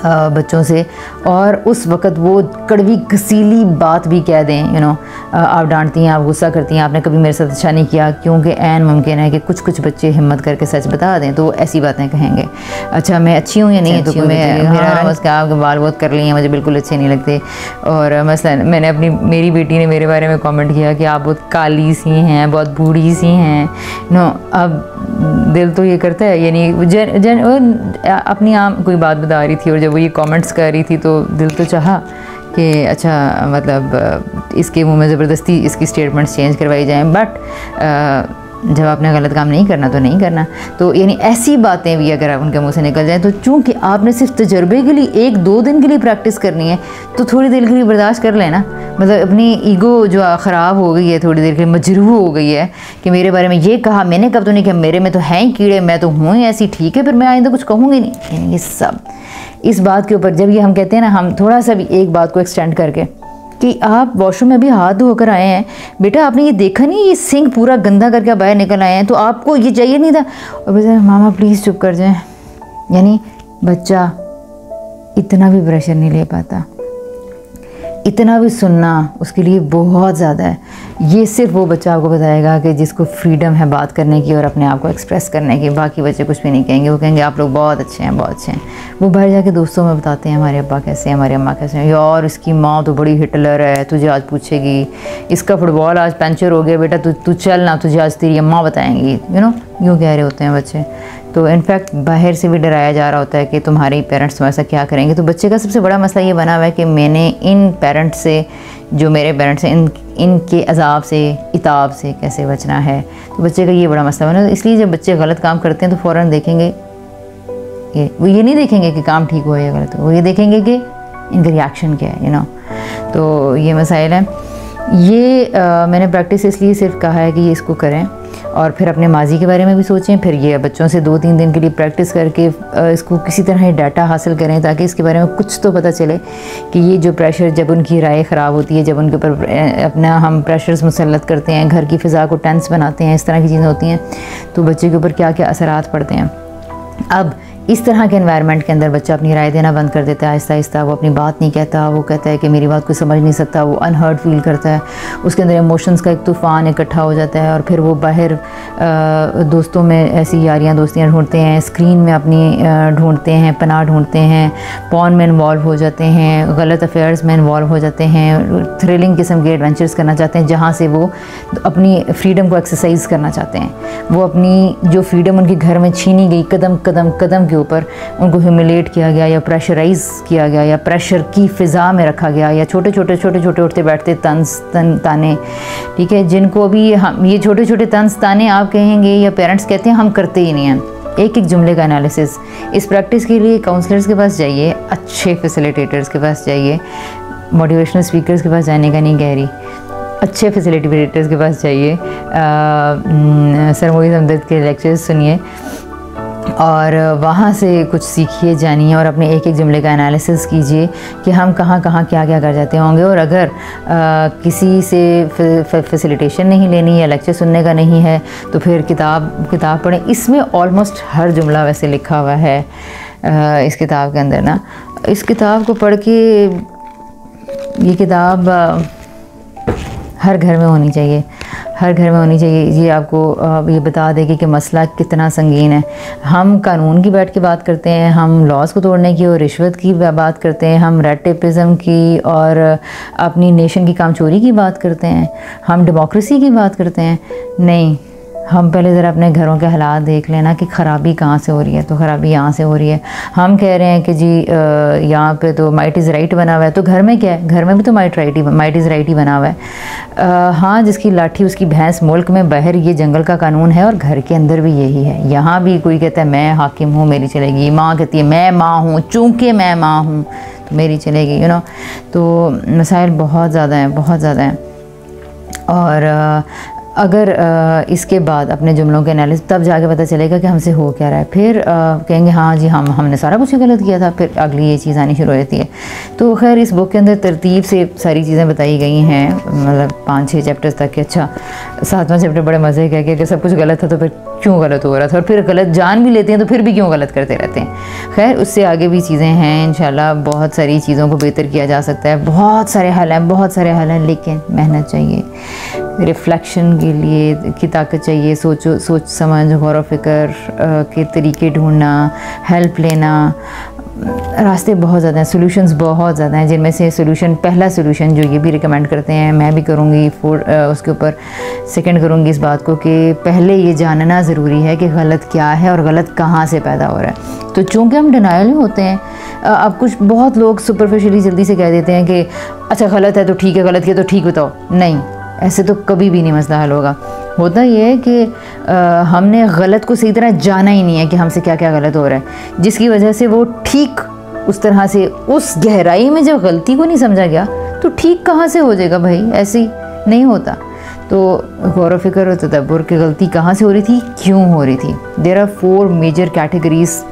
Speaker 1: बच्चों से। और उस वक़्त वो कड़वी घसीली बात भी कह दें, यू नो, आप डांटती हैं, आप गुस्सा करती हैं, आपने कभी मेरे साथ अच्छा नहीं किया, क्योंकि ऐन मुमकिन है कि कुछ बच्चे हिम्मत करके सच बता दें तो ऐसी बातें कहेंगे। अच्छा मैं अच्छी हूँ या नहीं, तो मेरा बस क्या आपके बाल बहुत कर लिए हैं, मुझे बिल्कुल अच्छे नहीं लगते। और मसलन मैंने मेरी बेटी ने मेरे बारे में कॉमेंट किया कि आप बहुत काली सी हैं, बहुत बूढ़ी सी हैं, नो। अब दिल तो ये करता है, यानी अपनी आम कोई बात बता रही थी और जब वो ये कमेंट्स कर रही थी तो दिल तो चाहा कि अच्छा मतलब इसके मुंह में ज़बरदस्ती इसकी स्टेटमेंट्स चेंज करवाई जाएं, बट जब आपने गलत काम नहीं करना तो नहीं करना। तो यानी ऐसी बातें भी अगर आप उनके मुंह से निकल जाएं तो चूँकि आपने सिर्फ तजर्बे के लिए 1-2 दिन के लिए प्रैक्टिस करनी है तो थोड़ी देर के लिए बर्दाश्त कर लेना। मतलब अपनी ईगो जो ख़राब हो गई है, थोड़ी देर के लिए मजरूह हो गई है कि मेरे बारे में ये कहा, मैंने कब तो नहीं किया, मेरे में तो हैं ही कीड़े, मैं तो हूँ ही ऐसी, ठीक है फिर मैं आइंदा कुछ कहूँगी नहीं। यानी ये सब इस बात के ऊपर जब ये हम कहते हैं ना, हम थोड़ा सा भी एक बात को एक्सटेंड करके कि आप वॉशरूम में भी हाथ धोकर आए हैं, बेटा आपने ये देखा नहीं ये सिंक पूरा गंदा करके आप बाहर निकल आए हैं, तो आपको ये चाहिए नहीं था। और बेटा मामा प्लीज़ चुप कर जाएं। यानी बच्चा इतना भी प्रेशर नहीं ले पाता, इतना भी सुनना उसके लिए बहुत ज़्यादा है। ये सिर्फ वो बच्चा आपको बताएगा कि जिसको फ्रीडम है बात करने की और अपने आप को एक्सप्रेस करने की। बाकी बच्चे कुछ भी नहीं कहेंगे, वो कहेंगे आप लोग बहुत अच्छे हैं, बहुत अच्छे हैं। वो बाहर जाके दोस्तों में बताते हैं हमारे अब्बा कैसे हैं, हमारी अम्मा कैसे हैं, यार इसकी माँ तो बड़ी हिटलर है, तुझे आज पूछेगी, इसका फुटबॉल आज पंचर हो गया बेटा, तू चल ना, तुझे आज तेरी अम्मा बताएंगी, यू नो, यूँ कह रहे होते हैं बच्चे। तो इनफैक्ट बाहर से भी डराया जा रहा होता है कि तुम्हारे पेरेंट्स तुम्हारे साथ क्या करेंगे। तो बच्चे का सबसे बड़ा मसला ये बना हुआ है कि मैंने इन पेरेंट्स से, जो मेरे पेरेंट्स हैं, इनके अजाब से, इताब से कैसे बचना है। तो बच्चे का ये बड़ा मसला बना। तो इसलिए जब बच्चे गलत काम करते हैं तो फ़ौरन देखेंगे, वो ये नहीं देखेंगे कि काम ठीक हुआ या गलत हुआ, वो ये देखेंगे कि इनका रिएक्शन क्या है, तो ये मसाइल हैं। ये मैंने प्रैक्टिस इसलिए सिर्फ कहा है कि ये इसको करें और फिर अपने माजी के बारे में भी सोचें। फिर ये बच्चों से 2-3 दिन के लिए प्रैक्टिस करके इसको किसी तरह डाटा हासिल करें ताकि इसके बारे में कुछ तो पता चले कि ये जो प्रेशर, जब उनकी राय ख़राब होती है, जब उनके ऊपर अपना हम प्रेशर्स मुसल्लत करते हैं, घर की फ़िज़ा को टेंस बनाते हैं, इस तरह की चीज़ें होती हैं, तो बच्चे के ऊपर क्या क्या असरात पड़ते हैं। अब इस तरह के एनवायरनमेंट के अंदर बच्चा अपनी राय देना बंद कर देता है आहिस्ता आहिस्ता। वो अपनी बात नहीं कहता, वो कहता है कि मेरी बात कोई समझ नहीं सकता, वो अनहर्ड फील करता है, उसके अंदर इमोशंस का एक तूफ़ान इकट्ठा हो जाता है और फिर वो बाहर दोस्तों में ऐसी यारियाँ दोस्तियाँ ढूंढते हैं, स्क्रीन में अपनी ढूंढते हैं, पनाह ढूंढते हैं, पॉर्न में इन्वॉल्व हो जाते हैं, गलत अफेयर्स में इन्वॉल्व हो जाते हैं, थ्रिलिंग किस्म के एडवेंचर्स करना चाहते हैं जहाँ से वो अपनी फ्रीडम को एक्सरसाइज करना चाहते हैं। वो अपनी जो फ्रीडम उनके घर में छीनी गई कदम कदम कदम के ऊपर उनको ह्यूमिलेट किया गया या प्रेशराइज किया गया या प्रेशर की फ़िज़ा में रखा गया या छोटे छोटे उठते बैठते ताने, ठीक है, जिनको भी हम ये छोटे छोटे तंज ताने आप कहेंगे या पेरेंट्स कहते हैं, हम करते ही नहीं हैं। एक एक जुमले का एनालिसिस, इस प्रैक्टिस के लिए काउंसलर्स के पास जाइए, अच्छे फैसिलिटेटर्स के पास जाइए, मोटिवेशनल स्पीकर्स के पास जाने का नहीं कह रही, अच्छे फैसिलिटेटर्स के पास जाइए, सर मोइज़ हमदर्द के लेक्चर्स सुनिए और वहाँ से कुछ सीखिए, जानिए और अपने एक एक जुमले का एनालिसिस कीजिए कि हम कहाँ कहाँ क्या क्या कर जाते होंगे। और अगर किसी से फैसिलिटेशन नहीं लेनी या लेक्चर सुनने का नहीं है तो फिर किताब पढ़ें। इसमें ऑलमोस्ट हर जुमला वैसे लिखा हुआ है इस किताब के अंदर ना। इस किताब को पढ़ के, ये किताब हर घर में होनी चाहिए, हर घर में होनी चाहिए। ये आपको ये बता देगी कि मसला कितना संगीन है। हम कानून की बैठ के बात करते हैं, हम लॉज़ को तोड़ने की और रिश्वत की बात करते हैं, हम रेड टेपिज़म की और अपनी नेशन की कामचोरी की बात करते हैं, हम डेमोक्रेसी की बात करते हैं। नहीं, हम पहले ज़रा अपने घरों के हालात देख लेना कि ख़राबी कहाँ से हो रही है। तो ख़राबी यहाँ से हो रही है। हम कह रहे हैं कि जी यहाँ पे तो माइट इज़ राइट बना हुआ है, तो घर में क्या है? घर में भी तो माइट इज़ राइट ही बना हुआ है। हाँ, जिसकी लाठी उसकी भैंस। मुल्क में बाहर ये जंगल का कानून है और घर के अंदर भी यही है। यहाँ भी कोई कहता है मैं हाकिम हूँ, मेरी चलेगी। माँ कहती है मैं माँ हूँ, चूँकि मैं माँ हूँ तो मेरी चलेगी, तो मसाइल बहुत ज़्यादा हैं, बहुत ज़्यादा हैं। और अगर इसके बाद अपने जुमलों के एनालिसिस, तब जाके पता चलेगा कि हमसे हो क्या रहा है। फिर कहेंगे हाँ जी हमने सारा कुछ गलत किया था, फिर अगली ये चीज़ आनी शुरू हो जाती है। तो खैर इस बुक के अंदर तरतीब से सारी चीज़ें बताई गई हैं, मतलब 5-6 चैप्टर्स तक। अच्छा, 7वां चैप्टर बड़े मज़े का कि अगर सब कुछ गलत था तो फिर क्यों गलत हो रहा था, और फिर गलत जान भी लेते हैं तो फिर भी क्यों गलत करते रहते हैं। खैर उससे आगे भी चीज़ें हैं, इंशाल्लाह बहुत सारी चीज़ों को बेहतर किया जा सकता है। बहुत सारे हल हैं, बहुत सारे हल हैं, लेकिन मेहनत चाहिए, रिफ्लेक्शन के लिए की ताकत चाहिए, सोच समझ गौर व फिक्र के तरीके ढूंढना, हेल्प लेना। रास्ते बहुत ज़्यादा हैं, सॉल्यूशंस बहुत ज़्यादा हैं, जिनमें से पहला सॉल्यूशन जो ये भी रिकमेंड करते हैं, मैं भी करूँगी उसके ऊपर सेकंड करूँगी इस बात को कि पहले ये जानना ज़रूरी है कि गलत क्या है और गलत कहाँ से पैदा हो रहा है। तो चूँकि हम डिनायल में होते हैं, अब कुछ बहुत लोग सुपरफिशियली जल्दी से कह देते हैं कि अच्छा गलत है तो ठीक है, गलत किया तो ठीक बताओ। नहीं, ऐसे तो कभी भी नहीं मसला हल होगा। होता ये है कि हमने गलत को सही तरह जाना ही नहीं है कि हमसे क्या क्या गलत हो रहा है, जिसकी वजह से वो ठीक उस तरह से उस गहराई में जब गलती को नहीं समझा गया तो ठीक कहाँ से हो जाएगा भाई, ऐसे ही नहीं होता। तो गौर व फिक्र और तदब्बुर की गलती कहाँ से हो रही थी, क्यों हो रही थी। देयर आर 4 मेजर कैटेगरीज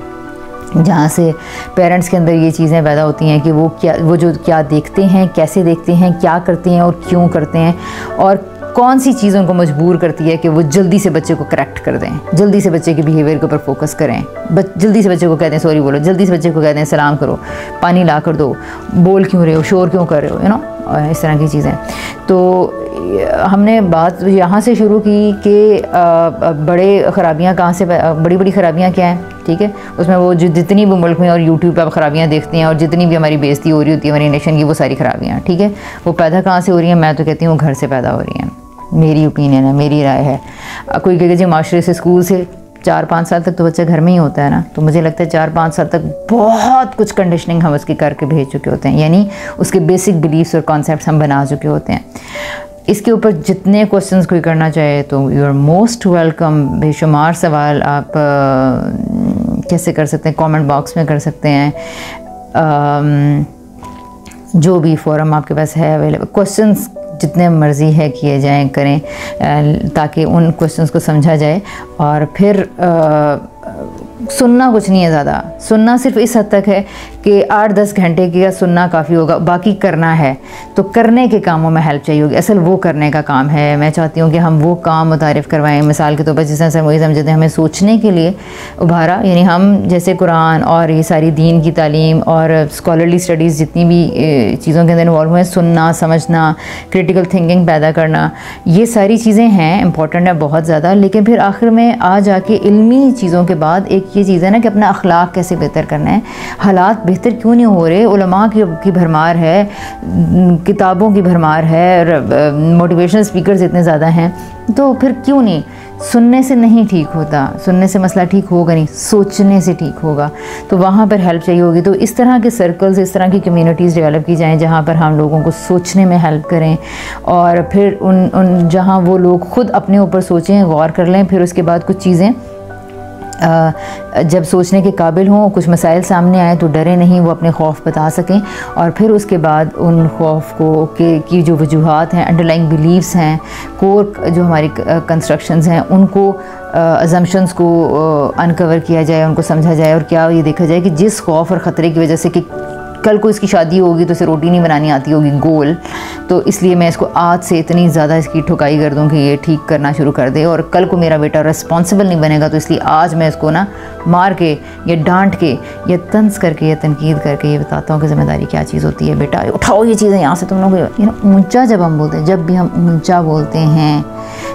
Speaker 1: जहाँ से पेरेंट्स के अंदर ये चीज़ें पैदा होती हैं कि वो जो क्या देखते हैं, कैसे देखते हैं, क्या करते हैं और क्यों करते हैं, और कौन सी चीज़ उनको मजबूर करती है कि वो जल्दी से बच्चे को करेक्ट कर दें, जल्दी से बच्चे के बिहेवियर के ऊपर फोकस करें, जल्दी से बच्चे को कहते हैं सॉरी बोलो, जल्दी से बच्चे को कहते हैं सलाम करो, पानी ला कर दो, बोल क्यों रहे हो, शोर क्यों कर रहे हो, इस तरह की चीज़ें। तो हमने बात यहाँ से शुरू की कि बड़े ख़राबियाँ कहाँ से, बड़ी ख़राबियाँ क्या हैं, ठीक है। उसमें वो जो जितनी भी मुल्क में और यूट्यूब पर ख़राबियाँ देखते हैं और जितनी भी हमारी बेइज्जती हो रही होती है हमारी नेशन की, वो सारी ख़राबियाँ, ठीक है, वो पैदा कहाँ से हो रही हैं। मैं तो कहती हूँ घर से पैदा हो रही हैं, मेरी ओपिनियन है, मेरी राय है। कोई कहेगा जी माशरे से, स्कूल से, 4-5 साल तक तो बच्चा घर में ही होता है ना, तो मुझे लगता है 4-5 साल तक बहुत कुछ कंडीशनिंग हम उसकी करके भेज चुके होते हैं, यानी उसके बेसिक बिलीफ्स और कॉन्सेप्ट्स हम बना चुके होते हैं। इसके ऊपर जितने क्वेश्चंस कोई करना चाहे तो यू आर मोस्ट वेलकम। बेशुमार सवाल आप कैसे कर सकते हैं, कमेंट बॉक्स में कर सकते हैं, जो भी फोरम आपके पास है अवेलेबल, क्वेश्चंस जितने मर्ज़ी है किए जाएं, करें, ताकि उन क्वेश्चंस को समझा जाए। और फिर सुनना कुछ नहीं है ज़्यादा, सुनना सिर्फ इस हद तक है कि 8-10 घंटे का सुनना काफ़ी होगा, बाकी करना है तो करने के कामों में हेल्प चाहिए होगी। असल वो करने का काम है, मैं चाहती हूँ कि हम वो काम मुतारिफ़ करवाएं। मिसाल के तौर पर जिस तरह से वही समझते हैं हमें सोचने के लिए उभारा, यानी हम जैसे कुरान और ये सारी दीन की तालीम और स्कॉलरली स्टडीज़ जितनी भी चीज़ों के अंदर इन्वॉल्व हुए, सुनना, समझना, क्रिटिकल थिंकिंग पैदा करना, ये सारी चीज़ें हैं, इंपॉर्टेंट है बहुत ज़्यादा। लेकिन फिर आखिर में आ जाके इल्मी चीज़ों के बाद एक ये चीज़ है ना कि अपना अखलाक कैसे बेहतर करना है। हालात बेहतर क्यों नहीं हो रहे? उलमा की भरमार है, किताबों की भरमार है, मोटिवेशनल स्पीकर्स इतने ज़्यादा हैं, तो फिर क्यों नहीं? सुनने से नहीं ठीक होता, सुनने से मसला ठीक होगा नहीं, सोचने से ठीक होगा। तो वहाँ पर हेल्प चाहिए होगी। तो इस तरह के सर्कल्स, इस तरह की कम्युनिटीज़ डेवलप की जाएँ जहाँ पर हम लोगों को सोचने में हेल्प करें, और फिर उन जहाँ वो लोग ख़ुद अपने ऊपर सोचें, गौर कर लें, फिर उसके बाद कुछ चीज़ें जब सोचने के काबिल हों, कुछ मसाइल सामने आए तो डरे नहीं, वो अपने खौफ बता सकें, और फिर उसके बाद उन खौफ को की जो वजूहात हैं, अंडरलाइंग बिलीव्स हैं, कोर जो हमारी कंस्ट्रक्शंस हैं, उनको अजम्पशंस को अनकवर किया जाए, उनको समझा जाए, और क्या ये देखा जाए कि जिस खौफ और ख़तरे की वजह से कि कल को इसकी शादी होगी तो इसे रोटी नहीं बनानी आती होगी गोल, तो इसलिए मैं इसको आज से इतनी ज़्यादा इसकी ठुकाई कर दूँ कि ये ठीक करना शुरू कर दे, और कल को मेरा बेटा रिस्पॉन्सिबल नहीं बनेगा, तो इसलिए आज मैं इसको ना मार के या डांट के या तंज करके या तनकीद करके ये बताता हूँ कि ज़िम्मेदारी क्या चीज़ होती है। बेटा उठाओ ये चीज़ें यहाँ से, तुम लोग ऊंचा जब हम बोलते हैं, जब भी हम ऊंचा बोलते हैं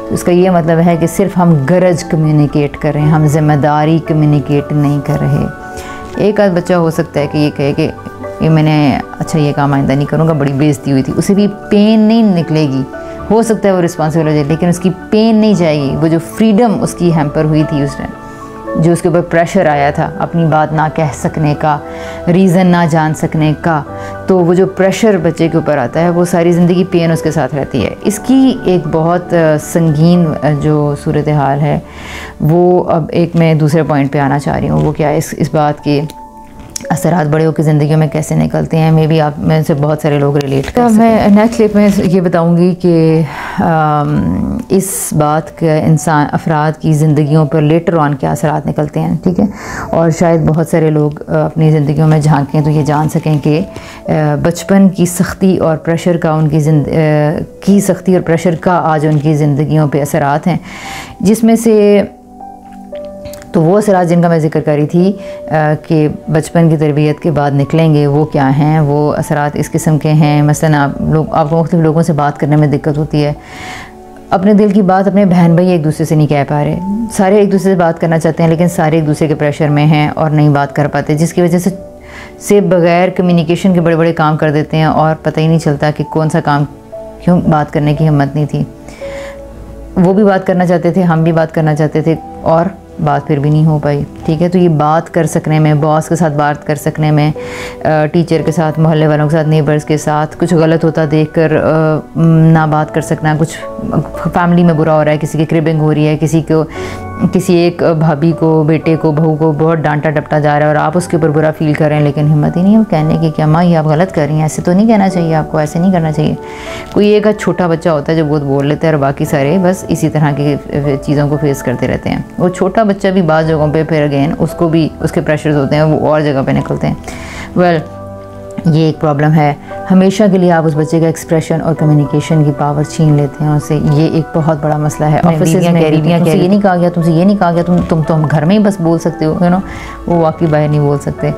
Speaker 1: तो इसका ये मतलब है कि सिर्फ हम गरज कम्युनिकेट कर रहे हैं, हम ज़िम्मेदारी कम्युनिकेट नहीं कर रहे। एक आध बच्चा हो सकता है कि ये कहे कि ये मैंने अच्छा ये काम आइंदा नहीं करूँगा, बड़ी बेइज्जती हुई थी, उसे भी पेन नहीं निकलेगी, हो सकता है वो रिस्पॉन्सिबल हो जाए, लेकिन उसकी पेन नहीं जाएगी। वो जो फ्रीडम उसकी हैम्पर हुई थी उस टाइम, जो उसके ऊपर प्रेशर आया था अपनी बात ना कह सकने का, रीज़न ना जान सकने का, तो वो जो प्रेशर बच्चे के ऊपर आता है वो सारी ज़िंदगी पेन उसके साथ रहती है। इसकी एक बहुत संगीन जो सूरत हाल है वो अब एक मैं दूसरे पॉइंट पे आना चाह रही हूँ। वो क्या है, इस बात के असरात बड़े की ज़िंदगी में कैसे निकलते हैं। मे बी आप में से बहुत सारे लोग रिलेट कर सकते हैं। मैं नेक्स्ट क्लिप में ये बताऊंगी कि इस बात के इंसान अफराद की ज़िंदगियों पर लेटर ऑन क्या असरात निकलते हैं, ठीक है। और शायद बहुत सारे लोग अपनी ज़िंदगियों में झांकें तो ये जान सकें कि बचपन की सख्ती और प्रेशर का उनकी सख्ती और प्रेशर का आज उनकी ज़िंदगियों पर असरात हैं, जिसमें से तो वो असरात जिनका मैं ज़िक्र कर रही थी कि बचपन की तरबियत के बाद निकलेंगे, वो क्या हैं। वो असरात इस किस्म के हैं, मसलन आपको मुख्तलिफ लोगों से बात करने में दिक्कत होती है, अपने दिल की बात अपने बहन भाई एक दूसरे से नहीं कह पा रहे, सारे एक दूसरे से बात करना चाहते हैं लेकिन सारे एक दूसरे के प्रेशर में हैं और नहीं बात कर पाते, जिसकी वजह से बग़ैर कम्युनिकेशन के बड़े बड़े काम कर देते हैं और पता ही नहीं चलता कि कौन सा काम क्यों बात करने की हिम्मत नहीं थी। वो भी बात करना चाहते थे, हम भी बात करना चाहते थे और बात फिर भी नहीं हो पाई, ठीक है। तो ये बात कर सकने में, बॉस के साथ बात कर सकने में, टीचर के साथ, मोहल्ले वालों के साथ, नेबर्स के साथ कुछ गलत होता देखकर ना बात कर सकना, कुछ फैमिली में बुरा हो रहा है, किसी की क्रिबिंग हो रही है, किसी एक भाभी को, बेटे को, बहू को बहुत डांटा डपटा जा रहा है और आप उसके ऊपर बुरा फील कर रहे हैं, लेकिन हिम्मत ही नहीं है कहने की कि अम्मा ये आप गलत कर रही हैं, ऐसे तो नहीं कहना चाहिए, आपको ऐसे नहीं करना चाहिए। कोई एक छोटा बच्चा होता है जो बहुत बोल लेता है और बाकी सारे बस इसी तरह की चीज़ों को फेस करते रहते हैं। वो छोटा बच्चा भी बाज़ जगहों पे फिर अगेन उसको भी उसके प्रेशर्स होते हैं, वो और जगह पे निकलते हैं। वेल ये एक प्रॉब्लम है। हमेशा के लिए आप उस बच्चे का एक्सप्रेशन और कम्युनिकेशन की पावर छीन लेते हैं उससे, ये एक बहुत बड़ा मसला है। ऑफिस में तुमसे ये नहीं कहा गया, तुमसे ये नहीं कहा गया, तुम तो हम घर में ही बस बोल सकते हो, यू नो, वो वाकई बाहर नहीं बोल सकते,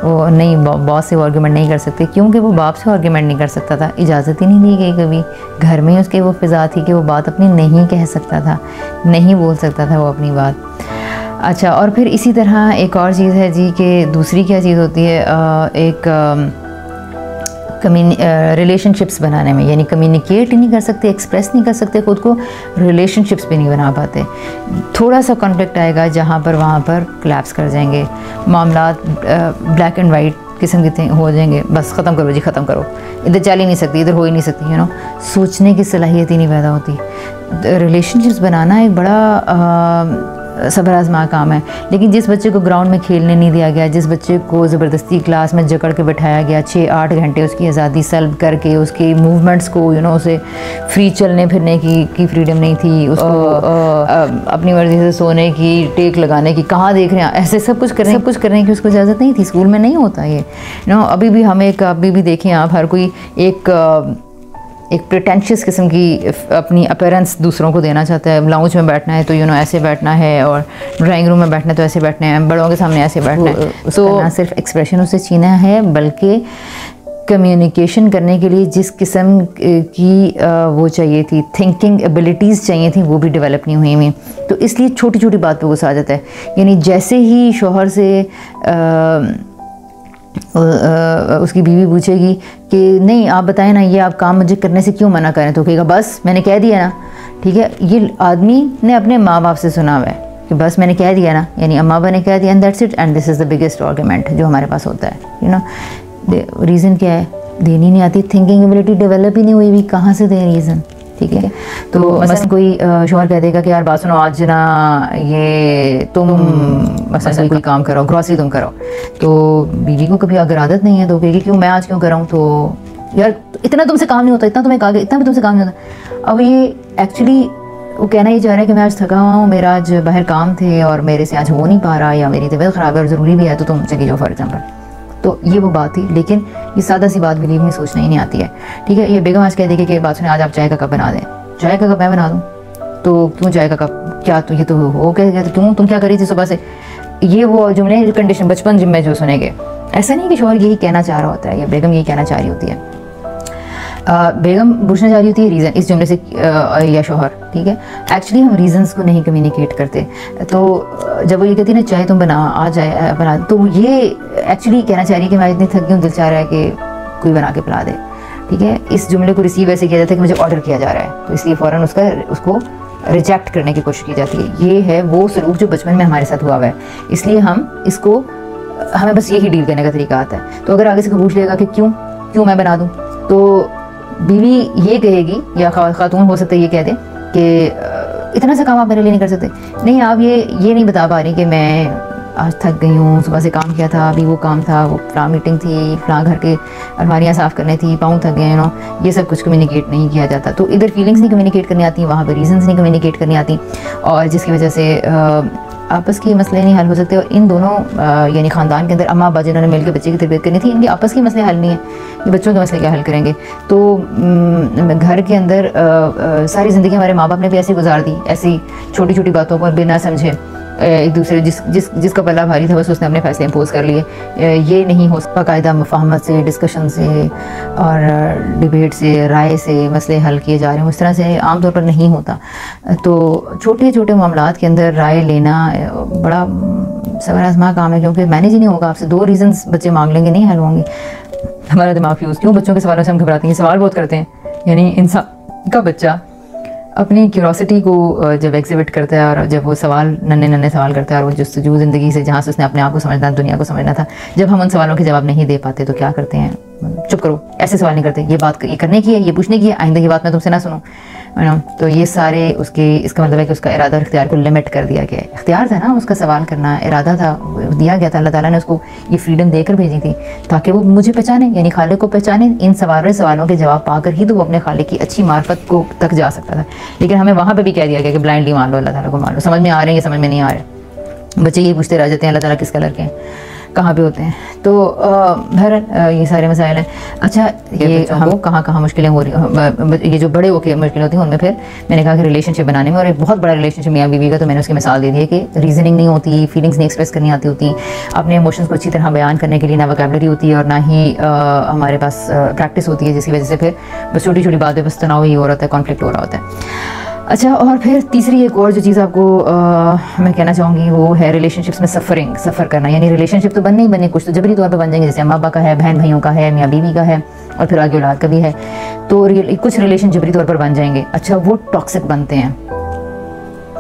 Speaker 1: वो नहीं बॉस से आर्ग्यूमेंट नहीं कर सकते क्योंकि वो बाप से आर्ग्यूमेंट नहीं कर सकता था, इजाज़त ही नहीं दी गई कभी, घर में उसके वो फिज़ा थी कि वो बात अपनी नहीं कह सकता था, नहीं बोल सकता था वो अपनी बात। अच्छा, और फिर इसी तरह एक और चीज़ है जी कि दूसरी क्या चीज़ होती है, एक रिलेशनशिप्स बनाने में, यानी कम्युनिकेट ही नहीं कर सकते, एक्सप्रेस नहीं कर सकते खुद को, रिलेशनशिप्स भी नहीं बना पाते। थोड़ा सा कॉन्फ्लिक्ट आएगा जहाँ पर वहाँ पर कोलैप्स कर जाएंगे, मामलात ब्लैक एंड वाइट किस्म के हो जाएंगे, बस ख़त्म करो जी, ख़त्म करो, इधर चल ही नहीं सकती, इधर हो ही नहीं सकती, सोचने की सलाहियत ही नहीं पैदा होती। रिलेशनशिप्स बनाना एक बड़ा सब्र आज़मा काम है, लेकिन जिस बच्चे को ग्राउंड में खेलने नहीं दिया गया, जिस बच्चे को ज़बरदस्ती क्लास में जकड़ के बैठाया गया, 6-8 घंटे उसकी आज़ादी सल्ब करके, उसके मूवमेंट्स को उसे फ्री चलने फिरने की फ्रीडम नहीं थी, उसको अपनी मर्ज़ी से सोने की, टेक लगाने की, कहाँ देख रहे हैं, ऐसे सब कुछ करने की उसको इजाज़त नहीं थी। स्कूल में नहीं होता ये, अभी भी देखें आप, हर कोई एक प्रिटेंशियस किस्म की अपनी अपीयरेंस दूसरों को देना चाहता है। लाउंज में बैठना है तो ऐसे बैठना है, और ड्राइंग रूम में बैठना है तो ऐसे बैठना है, बड़ों के सामने ऐसे बैठना है। तो ना सिर्फ एक्सप्रेशन उसे छीना है, बल्कि कम्युनिकेशन करने के लिए जिस किस्म की वो चाहिए थी, थिंकिंग एबिलिटीज़ चाहिए थी, वो भी डेवलप नहीं हुई हुई। तो इसलिए छोटी छोटी बात पे गुस्सा आ जाता है। यानी जैसे ही शौहर से उसकी बीवी पूछेगी कि नहीं आप बताएं ना, ये आप काम मुझे करने से क्यों मना करें, तो कहेगा बस मैंने कह दिया ना। ठीक है, ये आदमी ने अपने माँ बाप से सुना हुआ है कि बस मैंने कह दिया ना, यानी अम्मा बाबा ने कह दिया, and that's it, and this is the biggest argument जो हमारे पास होता है। रीज़न क्या है? देनी नहीं आती, थिंकिंग एबिलिटी डेवलप ही नहीं हुई भी, कहाँ से दें रीज़न। ठीक है, तो मसलन कोई शौहर कह देगा कि यार बात सुनो, आज ना ये तुम मसलन कोई काम करो, ग्रॉसरी तुम करो, तो बीवी को कभी अगर आदत नहीं है तो कहेगी क्यों, मैं आज क्यों कराऊँ, तो यार इतना तुमसे काम नहीं होता, इतना तुम्हें कहा गया, इतना भी तुमसे काम नहीं होता। अब ये एक्चुअली वो कहना ही चाह रहा है कि मैं आज थका हुआ हूँ, मेरा आज बाहर काम थे और मेरे से आज हो नहीं पा रहा, या मेरी तबीयत ख़राब है और ज़रूरी भी है तो तुम चली जाओ फॉर एग्जाम्पल। तो ये वो बात थी, लेकिन ये सादा सी बात बिलीव में सोचना ही नहीं आती है। ठीक है, ये बेगम आज कह देगी कि बात सुने, आज आप चाय का कप बना दें, चाय का कप मैं बना दूं, तो क्यों चाय का कप, क्या तो ये तो हो गया, तो क्यों, तुम क्या करी थी सुबह से, ये वो जुमले कंडीशन बचपन में जो सुनेंगे। ऐसा नहीं कि शौहर यही कहना चाह रहा होता है या बेगम यही कहना चाह रही होती है, बेगम पूछना चाह रही होती है रीज़न इस जुमले से या शौहर। ठीक है, एक्चुअली हम रीज़न्स को नहीं कम्युनिकेट करते। तो जब वो ये कहती है ना चाय तुम बना, आ जाए बना, तो ये एक्चुअली कहना चाह रही है कि मैं इतनी थक गई हूँ, दिल चाह रहा है कि कोई बना के पिला दे। ठीक है, इस जुमले को रिसीव ऐसे किया जाता है कि मुझे ऑर्डर किया जा रहा है, तो इसलिए फ़ौरन उसको रिजेक्ट करने की कोशिश की जाती है। ये है वो सलूक जो बचपन में हमारे साथ हुआ हुआ है, इसलिए हमें बस यही डील करने का तरीका आता है। तो अगर आगे से कोई पूछ लेगा कि क्यों मैं बना दूँ, तो बीवी ये कहेगी, या खातून हो सकता है ये कह दे कि इतना सा काम आप मेरे लिए नहीं कर सकते। नहीं, आप ये नहीं बता पा रही कि मैं आज थक गई हूँ, सुबह से काम किया था, अभी वो काम था, वो फलां मीटिंग थी, फलां घर के अलमारियाँ साफ़ करने थी, पाँव थक गए, ये सब कुछ कम्युनिकेट नहीं किया जाता। तो इधर फीलिंग्स नहीं कम्युनिकेट करनी आती, वहाँ पर रीजंस नहीं कम्युनिकेट करनी आती, और जिसकी वजह से आपस के मसले नहीं हल हो सकते। और इन दोनों यानी ख़ानदान के अंदर अम्मा अब्बा जिन्होंने मिलकर बच्चे की तरबियत करनी थी, इनके आपस के मसले हल नहीं है, ये बच्चों के मसले क्या हल करेंगे। तो घर के अंदर सारी ज़िंदगी हमारे माँ बाप ने भी ऐसी गुजार दी, ऐसी छोटी छोटी बातों पर बिना समझे एक दूसरे जिसका पल्ला भारी था बस उसने अपने फैसले इम्पोज कर लिए। ये नहीं हो बाकायदा मुफाहमत से, डिस्कशन से और डिबेट से, राय से मसले हल किए जा रहे हैं, उस तरह से आमतौर पर नहीं होता। तो छोटे छोटे मामलात के अंदर राय लेना बड़ा सबर आज़मा काम है, क्योंकि मैनेज ही नहीं होगा। आपसे 2 रीज़न्स बच्चे मांग लेंगे, नहीं हल होंगे। हमारा दिमाग फ्यूज़ क्यों बच्चों के सवालों से हम घबराते हैं, सवाल बहुत करते हैं। यानी इंसान का बच्चा अपनी क्यूरोसिटी को जब एग्जिबिट करता है और जब वो नन्हे सवाल करता है, और वो जस्तजू ज़िंदगी से जहाँ से उसने अपने आप को समझना, दुनिया को समझना था, जब हम उन सवालों के जवाब नहीं दे पाते तो क्या करते हैं, चुप करो, ऐसे सवाल नहीं करते, ये करने की है, ये पूछने की है, आइंदा ये बात मैं तुमसे ना सुनूं। तो ये सारे इसका मतलब है कि उसका इरादा और इख्तियार को लिमिट कर दिया गया है। इख्तियार था ना उसका, सवाल करना इरादा था, दिया गया था, अल्लाह ताला ने उसको ये फ्रीडम देकर भेजी थी ताकि वो मुझे पहचाने, यानी खालिक को पहचाने। इन सवालों के जवाब पाकर ही तो वो अपने खालिक की अच्छी मार्फत को तक जा सकता था। लेकिन हमें वहाँ पर भी कह दिया गया कि ब्लाइंडली मान लो, अल्लाह ताला को मान लो, समझ में आ रहे हैं ये समझ में नहीं आ रहे। बच्चे ये पूछते रह जाते हैं अल्लाह ताला किस कलर के हैं, कहाँ पे होते हैं। तो बहरहाल ये सारे मसाइल हैं। अच्छा, ये हमको कहाँ मुश्किलें हो रही, ये जो बड़े होकर मुश्किलें होती हैं उनमें फिर मैंने कहा कि रिलेशनशिप बनाने में, और एक बहुत बड़ा रिलेशनशिप मियाँ बीवी का, तो मैंने उसकी मिसाल दे दी है कि रीजनिंग नहीं होती, फीलिंग्स नहीं एक्सप्रेस करनी आती होती, अपने इमोशंस को अच्छी तरह बयान करने के लिए ना वोकैबुलरी होती है और ना ही हमारे पास प्रैक्टिस होती है, जिसकी वजह से फिर बस छोटी छोटी बातें बस तनाव ही हो रहा होता है, कॉन्फ्लिक्ट हो रहा होता है। अच्छा, और फिर तीसरी एक और जो चीज़ आपको मैं कहना चाहूँगी वो है रिलेशनशिप्स में सफ़र करना। यानी रिलेशनशिप तो बनने ही बने, कुछ तो जबरी तौर पे बन जाएंगे, जैसे अम्मा अब्बा का है, बहन भाइयों का है, मियाँ बीवी का है, और फिर आगे औलाद का भी है, तो कुछ रिलेशन जबरी तौर पर बन जाएंगे। अच्छा, वो टॉक्सिक बनते हैं,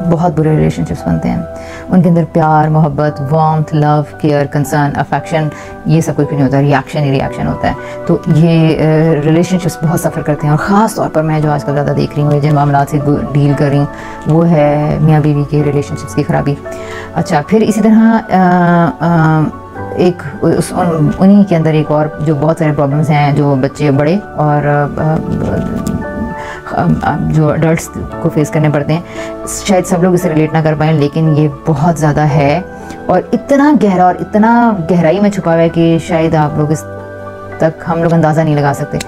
Speaker 1: बहुत बुरे रिलेशनशिप्स बनते हैं। उनके अंदर प्यार, मोहब्बत, warmth, love, care, concern, affection, ये सब कुछ नहीं होता, रिएक्शन ही रिएक्शन होता है। तो ये रिलेशनशिप्स बहुत सफ़र करते हैं। और ख़ास तौर पर मैं जो आजकल ज़्यादा देख रही हूँ, जिन मामलों से डील कर रही हूँ, वो है मियाँ बीवी के रिलेशनशिप्स की ख़राबी। अच्छा, फिर इसी तरह एक उन्हीं के अंदर एक और जो बहुत सारे प्रॉब्लम्स हैं जो बच्चे बड़े और जो अडल्ट्स को फेस करने पड़ते हैं। शायद सब लोग इसे रिलेट ना कर पाएँ, लेकिन ये बहुत ज़्यादा है और इतना गहरा और इतना गहराई में छुपा हुआ है कि शायद आप लोग इस तक हम लोग अंदाज़ा नहीं लगा सकते।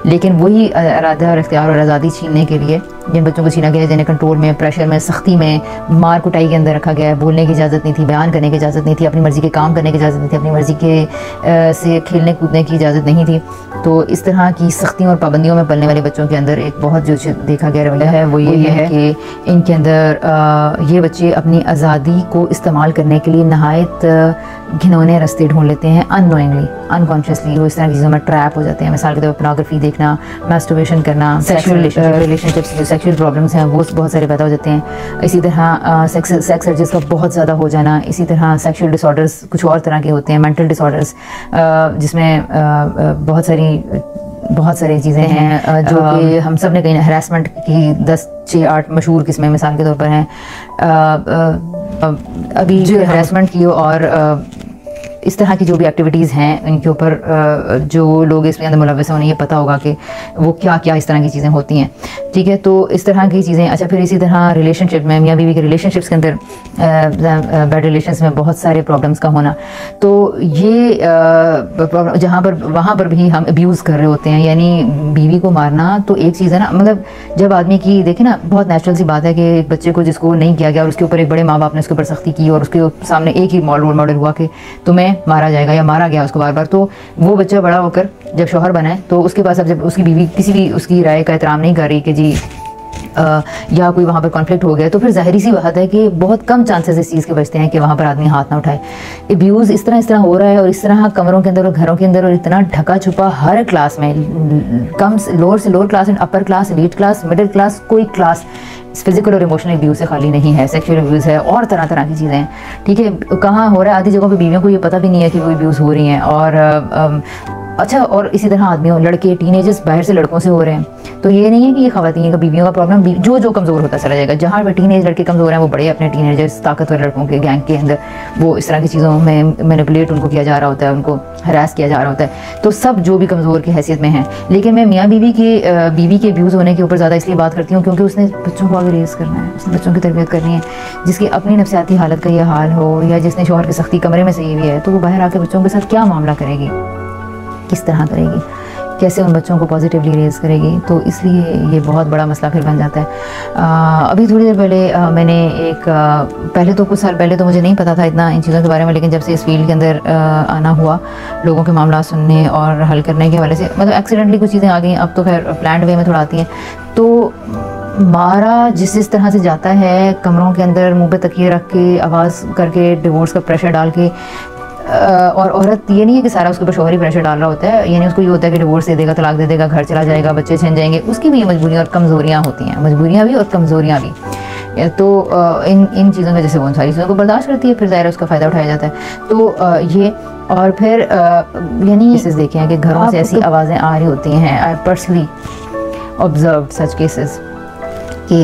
Speaker 1: लेकिन वही इरादा और इख्तियार और आज़ादी छीनने के लिए जिन बच्चों को छीना गया है, जिन्हें कंट्रोल में, प्रेशर में, सख्ती में, मार कुटाई के अंदर रखा गया है, बोलने की इजाज़त नहीं थी, बयान करने की इजाज़त नहीं थी, अपनी मर्ज़ी के काम करने की इजाज़त नहीं थी, अपनी मर्ज़ी के से खेलने कूदने की इजाज़त नहीं थी। तो इस तरह की सख्तियों और पाबंदियों में पलने वाले बच्चों के अंदर एक बहुत जो देखा गया रवैया है वो ये है कि इनके अंदर ये बच्चे अपनी आज़ादी को इस्तेमाल करने के लिए नहायत घिनौने रास्ते ढूंढ लेते हैं, अननोइंगली, अनकॉन्शियसली। वो इस तरह की चीज़ों में ट्रैप हो जाते हैं। मिसाल के तौर पर पोर्नोग्राफी देखना, मास्टरबेशन करना, सेक्सुअल रिलेशनशिप्स, जो सेक्सुअल प्रॉब्लम्स हैं वो बहुत सारे पैदा हो जाते हैं। इसी तरह सेक्स अर्जेस का बहुत ज़्यादा हो जाना। इसी तरह सेक्सुअल डिसऑर्डर्स कुछ और तरह के होते हैं, मेंटल डिसऑर्डर्स, जिसमें बहुत सारी चीज़ें हैं जो कि हम सब ने कहीं हरासमेंट की 10, 6, 8 मशहूर किस्में मिसाल के तौर पर हैं। अभी जो हरासमेंट की और इस तरह की जो भी एक्टिविटीज़ हैं इनके ऊपर जो लोग इसमें अंदर मुलव्वस हैं उन्हें ये पता होगा कि वो क्या क्या इस तरह की चीज़ें होती हैं। ठीक है, तो इस तरह की चीज़ें। अच्छा, फिर इसी तरह रिलेशनशिप में, मियाँ बीवी के रिलेशनशिप्स के अंदर बैड रिलेशंस में बहुत सारे प्रॉब्लम्स का होना। तो ये जहाँ पर वहाँ पर भी हम अब्यूज़ कर रहे होते हैं। यानी बीवी को मारना तो एक चीज़ है ना, मतलब जब आदमी की देखे ना, बहुत नेचुरल सी बात है कि एक बच्चे को जिसको नहीं किया गया और उसके ऊपर एक बड़े माँ बाप ने उसके ऊपर सख्ती की और उसके सामने एक ही रोल मॉडल हुआ कि तुम्हें मारा जाएगा या मारा गया उसको बार बार, तो वो बच्चा बड़ा होकर जब शौहर बना है तो उसके पास अब जब उसकी बीवी किसी भी उसकी राय का एहतराम नहीं कर रही कि जी या कोई वहाँ पर कॉन्फ्लिक्ट हो गया, तो फिर ज़ाहिरी सी बात है कि बहुत कम चांसेस इस चीज़ के बचते हैं कि वहाँ पर आदमी हाथ ना उठाए। अब्यूज़ इस तरह हो रहा है और इस तरह कमरों के अंदर और घरों के अंदर और इतना ढका छुपा हर क्लास में, कम लोअर से lower class and upper class, elite class, middle class, कोई क्लास फिजिकल और इमोशनल अब्यूज़ से खाली नहीं है। सेक्सुअल अब्यूज़ है और तरह तरह की चीज़ें हैं। ठीक है, कहाँ हो रहा है, आधी जगहों पे बीवियों को ये पता भी नहीं है कि वो अब्यूज़ हो रही हैं। और अच्छा, और इसी तरह आदमियों, लड़के, टीनेजर्स बाहर से लड़कों से हो रहे हैं। तो ये नहीं है कि ये ख़वातीन का बीवियों का प्रॉब्लम, जो कमज़ोर होता चला जाएगा। जहाँ पर टीनेज लड़के कमज़ोर हैं वो बड़े अपने टीनेजर्स ताकतवर लड़कों के गैंग के अंदर वो इस तरह की चीज़ों में मैनिपुलेट उनको किया जा रहा होता है, उनको हरास किया जा रहा होता है। तो सब जो भी कमज़ोर की हैसियत में हैं। लेकिन मैं मियाँ बीवी के अब्यूज़ होने के ऊपर ज़्यादा इसलिए बात करती हूँ क्योंकि उसने बच्चों को आगे रेज़ करना है, उसने बच्चों की तरबियत करनी है। जिसकी अपनी नफसियाती हालत का ये हाल हो या जिसने शौहर की सख्ती कमरे में सही हुई है, तो वो बाहर आके बच्चों के साथ क्या मामला करेगी, किस तरह करेगी, कैसे उन बच्चों को पॉजिटिवली रेज़ करेगी। तो इसलिए ये बहुत बड़ा मसला फिर बन जाता है। अभी थोड़ी देर पहले मैंने पहले तो कुछ साल पहले तो मुझे नहीं पता था इतना इन चीज़ों के बारे में, लेकिन जब से इस फील्ड के अंदर आना हुआ, लोगों के मामला सुनने और हल करने के हवाले से, मतलब एक्सीडेंटली कुछ चीज़ें आ गई, अब तो खैर प्लान्ड वे में थोड़ा आती हैं। तो मारा जिस तरह से जाता है, कमरों के अंदर मुँह पे तकिए रख के, आवाज़ करके, डिवोर्स का प्रेशर डाल के, और औरत ये नहीं है कि सारा उसके ऊपर शौहर ही प्रेशर डाल रहा होता है। यानी उसको ये होता है कि डिवोर्स दे देगा, तलाक दे देगा, घर चला जाएगा, बच्चे छिन जाएंगे। उसकी भी ये मजबूरियाँ और कमज़ोरियाँ होती हैं, मजबूरियाँ भी और कमज़ोरियाँ भी। तो इन चीज़ों में जैसे वो सारी चीज़ों को बर्दाश्त करती है, फिर ज़ाहिर उसका फ़ायदा उठाया जाता है। तो ये और फिर यानी केसेस देखे हैं कि घरों से ऐसी आवाज़ें आ रही होती हैं। I personally observe such cases कि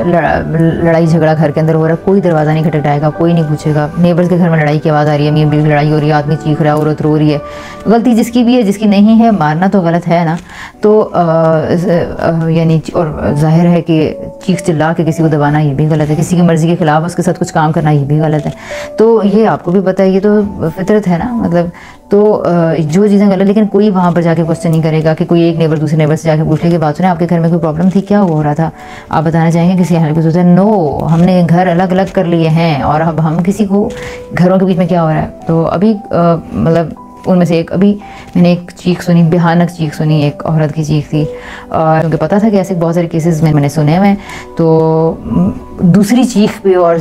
Speaker 1: लड़ाई झगड़ा घर के अंदर हो रहा है, कोई दरवाज़ा नहीं खटखटाएगा, कोई नहीं पूछेगा। नेबर्स के घर में लड़ाई की आवाज़ आ रही है, मियां बीवी की लड़ाई हो रही है, आदमी चीख रहा है, औरत रो रही है। गलती जिसकी भी है, जिसकी नहीं है, मारना तो गलत है ना। तो यानी और जाहिर है कि चीख चिल्ला के किसी को दबाना ये भी गलत है, किसी की मर्ज़ी के ख़िलाफ़ उसके साथ कुछ काम करना ये भी गलत है। तो ये आपको भी पता है, ये तो फितरत है ना, मतलब तो जो चीज़ें गलत, लेकिन कोई वहाँ पर जाके क्वेश्चन नहीं करेगा कि कोई एक नेबर दूसरे नेबर से जाके पूछ ले कि बात सुने आपके घर में कोई प्रॉब्लम थी, क्या हो रहा था, आप बताना चाहेंगे, किसी हाल की सोचते हैं। नो, हमने घर अलग अलग कर लिए हैं और अब हम किसी को घरों के बीच में क्या हो रहा है। तो अभी मतलब उनमें से एक, अभी मैंने एक चीख सुनी, भयानक चीख सुनी, एक औरत की चीख थी। और क्योंकि पता था कि ऐसे बहुत सारे केसेस मैंने सुने हुए, तो दूसरी चीख पे और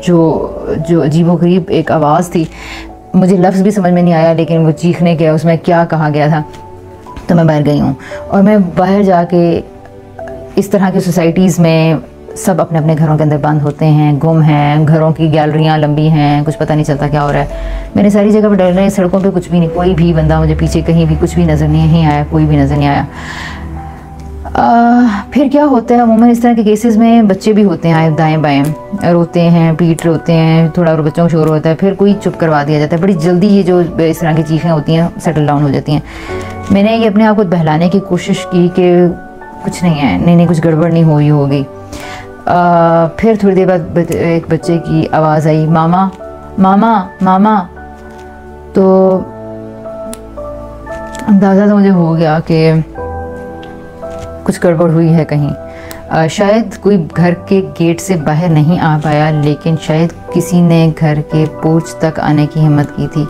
Speaker 1: जो अजीबोगरीब एक आवाज़ थी, मुझे लफ्ज़ भी समझ में नहीं आया, लेकिन वो चीखने के उसमें क्या कहा गया था तो मैं बाहर गई हूँ, और मैं बाहर जाके इस तरह की सोसाइटीज़ में सब अपने अपने घरों के अंदर बंद होते हैं, गुम हैं, घरों की गैलरियाँ लंबी हैं, कुछ पता नहीं चलता क्या हो रहा है। मैंने सारी जगह पर डर रहे, सड़कों पे कुछ भी नहीं, कोई भी बंदा मुझे पीछे कहीं भी कुछ भी नज़र नहीं आया, कोई भी नज़र नहीं आया। फिर क्या होता है, अमूमन इस तरह के केसेस में बच्चे भी होते हैं, आए दाएँ बाएँ रोते हैं, पीट रोते हैं, थोड़ा और बच्चों को शोर होता है, फिर कोई चुप करवा दिया जाता है। बड़ी जल्दी ये जो इस तरह की चीज़ें होती हैं सेटल डाउन हो जाती हैं। मैंने ये अपने आप को बहलाने की कोशिश की कि कुछ नहीं है, नहीं कुछ गड़बड़ नहीं हुई होगी। फिर थोड़ी देर बाद एक बच्चे की आवाज़ आई, मामा मामा मामा। तो अंदाज़ा तो मुझे हो गया कि कुछ गड़बड़ हुई है कहीं। शायद कोई घर के गेट से बाहर नहीं आ पाया, लेकिन शायद किसी ने घर के पोर्च तक आने की हिम्मत की थी।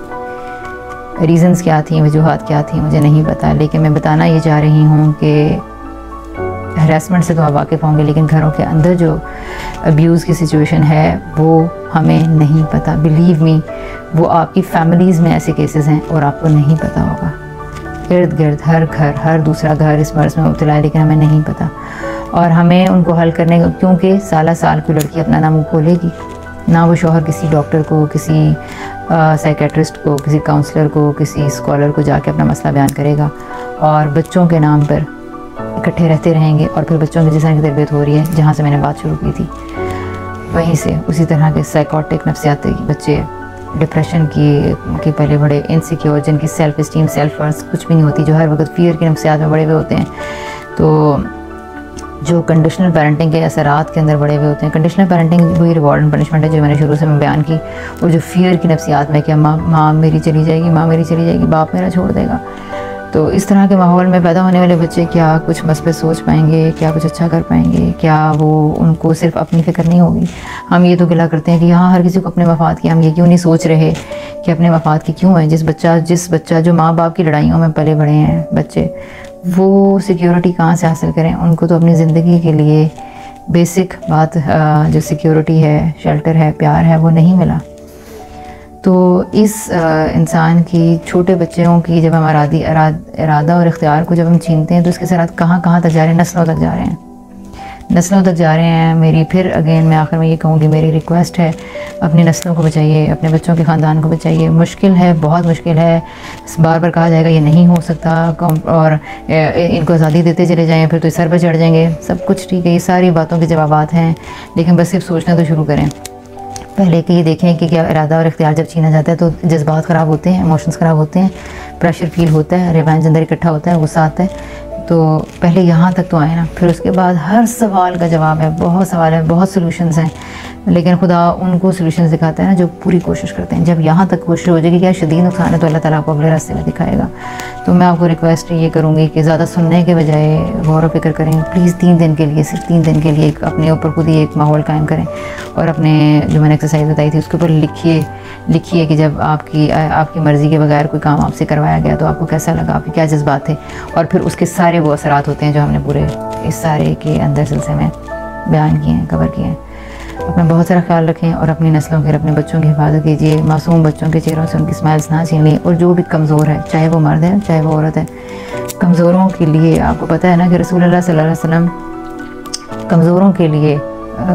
Speaker 1: रीज़न्स क्या थी, वजूहात क्या थी, मुझे नहीं पता, लेकिन मैं बताना ये चाह रही हूँ कि हरासमेंट से तो आप वाकिफ़ होंगे, लेकिन घरों के अंदर जो अब्यूज़ की सिचुएशन है वो हमें नहीं पता। बिलीव मी, वो आपकी फैमिलीज़ में ऐसे केसेस हैं और आपको नहीं पता होगा। इर्द गिर्द हर घर, हर दूसरा घर इस मर्ज़ में मुब्तला है, लेकिन हमें नहीं पता। और हमें उनको हल करने का, क्योंकि साल कोई लड़की अपना नाम खोलेगी ना, वो शौहर किसी डॉक्टर को, किसी साइकेट्रिस्ट को, किसी काउंसलर को, किसी स्कॉलर को जाके अपना मसला बयान करेगा, और बच्चों के नाम पर इकट्ठे रहते रहेंगे। और फिर बच्चों की जिस तरह की तरबियत हो रही है, जहाँ से मैंने बात शुरू की थी, वहीं से उसी तरह के साइकोटिक नफ्सियाती बच्चे, डिप्रेशन की पहले बड़े इनसिक्योर, जिनकी सेल्फ इस्टीम, सेल्फ वर्थ कुछ भी नहीं होती, जो हर वक्त फियर की नफ्सियात में बड़े हुए होते हैं। तो जो कंडीशनल पेरेंटिंग के असरात के अंदर बड़े हुए होते हैं। कंडीशनल पेरेंटिंग वही रिवॉर्ड एंड पनिशमेंट है जो मैंने शुरू से मैं बयान की, और जो फियर की नफ्सियात में कि माँ मेरी चली जाएगी, माँ मेरी चली जाएगी, बाप मेरा छोड़ देगा। तो इस तरह के माहौल में पैदा होने वाले बच्चे क्या कुछ मस्बत सोच पाएंगे, क्या कुछ अच्छा कर पाएंगे, क्या वो उनको सिर्फ अपनी फ़िक्र नहीं होगी। हम ये तो गिला करते हैं कि यहाँ हर किसी को अपने मफाद की, हम ये क्यों नहीं सोच रहे कि अपने मफाद की क्यों है। जिस बच्चा जो माँ बाप की लड़ाइयों में पले बड़े हैं बच्चे, वो सिक्योरिटी कहाँ से हासिल करें। उनको तो अपनी ज़िंदगी के लिए बेसिक बात जो सिक्योरिटी है, शेल्टर है, प्यार है, वो नहीं मिला। तो इस इंसान की, छोटे बच्चों की जब हम इरादा और इख्तियार को जब हम छीनते हैं, तो इसके साथ कहाँ तक जा रहे हैं, नस्लों तक जा रहे हैं, नस्लों तक जा रहे हैं। मेरी फिर अगेन मैं आखिर में ये कहूँगी, मेरी रिक्वेस्ट है, अपनी नस्लों को बचाइए, अपने बच्चों के ख़ानदान को बचाइए। मुश्किल है, बहुत मुश्किल है, बार बार कहा जाएगा ये नहीं हो सकता, और इनको आज़ादी देते चले जाएँ, फिर तो सर पर चढ़ जाएंगे, सब कुछ ठीक है, ये सारी बातों के जवाबात हैं, लेकिन बस सिर्फ सोचना तो शुरू करें। पहले कि ये देखें कि क्या इरादा और इख्तियार जब छीना जाता है तो जज्बात ख़राब होते हैं, इमोशंस ख़राब होते हैं, प्रेशर फील होता है, रिवेंज अंदर इकट्ठा होता है, गुस्सा आता है। तो पहले यहाँ तक तो आए ना, फिर उसके बाद हर सवाल का जवाब है, बहुत सवाल है, बहुत सॉल्यूशंस हैं, लेकिन खुदा उनको सॉल्यूशंस दिखाता है ना जो पूरी कोशिश करते हैं। जब यहाँ तक कोशिश हो जाएगी क्या शदीद नुकसान है, तो अल्लाह ताला आपको अगले रास्ते में दिखाएगा। तो मैं आपको रिक्वेस्ट ये करूँगी कि ज़्यादा सुनने के बजाय गौर व फिक्र करें। प्लीज़ 3 दिन के लिए, सिर्फ 3 दिन के लिए अपने ऊपर खुद ही एक माहौल कायम करें, और अपने जो मैंने एक्सरसाइज बताई थी उसके ऊपर लिखिए कि जब आपकी मर्ज़ी के बगैर कोई काम आपसे करवाया गया तो आपको कैसा लगा, आपके क्या जज्बात थे, और फिर उसके सारे वो असरात होते हैं जो हमने पूरे इस सारे के अंदर सिलसिले में बयान किए हैं, कवर किए हैं। अपना बहुत सारा ख्याल रखें और अपनी नस्लों के, अपने बच्चों की हिफाजत कीजिए। मासूम बच्चों के चेहरों से उनकी स्माइल्स ना छीन लें, और जो भी कमज़ोर है, चाहे वो मर्द है चाहे वो औरत है, कमज़ोरों के लिए आपको पता है ना कि रसूलुल्लाह सल्लल्लाहु अलैहि वसल्लम कमज़ोरों के लिए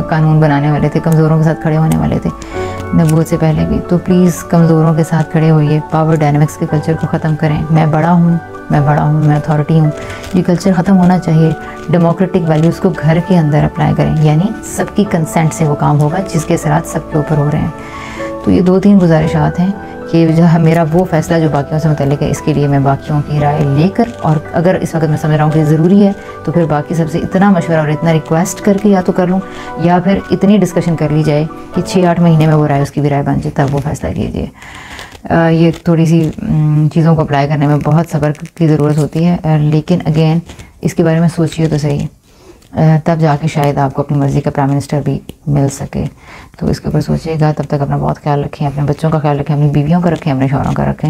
Speaker 1: कानून बनाने वाले थे, कमज़ोरों के साथ खड़े होने वाले थे नबूवत से पहले भी। तो प्लीज़ कमज़ोरों के साथ खड़े होइए, पावर डायनामिक्स के कल्चर को ख़त्म करें। मैं बड़ा हूँ, मैं अथॉरिटी हूँ, ये कल्चर ख़त्म होना चाहिए। डेमोक्रेटिक वैल्यूज़ को घर के अंदर अप्लाई करें, यानी सबकी कंसेंट से वो काम होगा जिसके असरात सबके ऊपर हो रहे हैं। तो ये 2-3 गुजारिशात हैं कि जो मेरा वो फ़ैसला जो बाकियों से मुतल्लिक़ है, इसके लिए मैं बाकियों की राय लेकर, और अगर इस वक्त मैं समझ रहा हूँ कि ज़रूरी है तो फिर बाकी सबसे इतना मशवरा और इतना रिक्वेस्ट करके या तो कर लूँ, या फिर इतनी डिस्कशन कर ली जाए कि 6-8 महीने में वो राय, उसकी भी राय बन जाए, तब वो फ़ैसला कीजिए। ये थोड़ी सी चीज़ों को अप्लाई करने में बहुत सब्र की ज़रूरत होती है, लेकिन अगेन इसके बारे में सोचिए तो सही, तब जाके शायद आपको अपनी मर्ज़ी का प्राइम मिनिस्टर भी मिल सके। तो इसके ऊपर सोचिएगा। तब तक अपना बहुत ख्याल रखें, अपने बच्चों का ख्याल रखें, अपनी बीवियों का रखें, अपने शौहरों का रखें।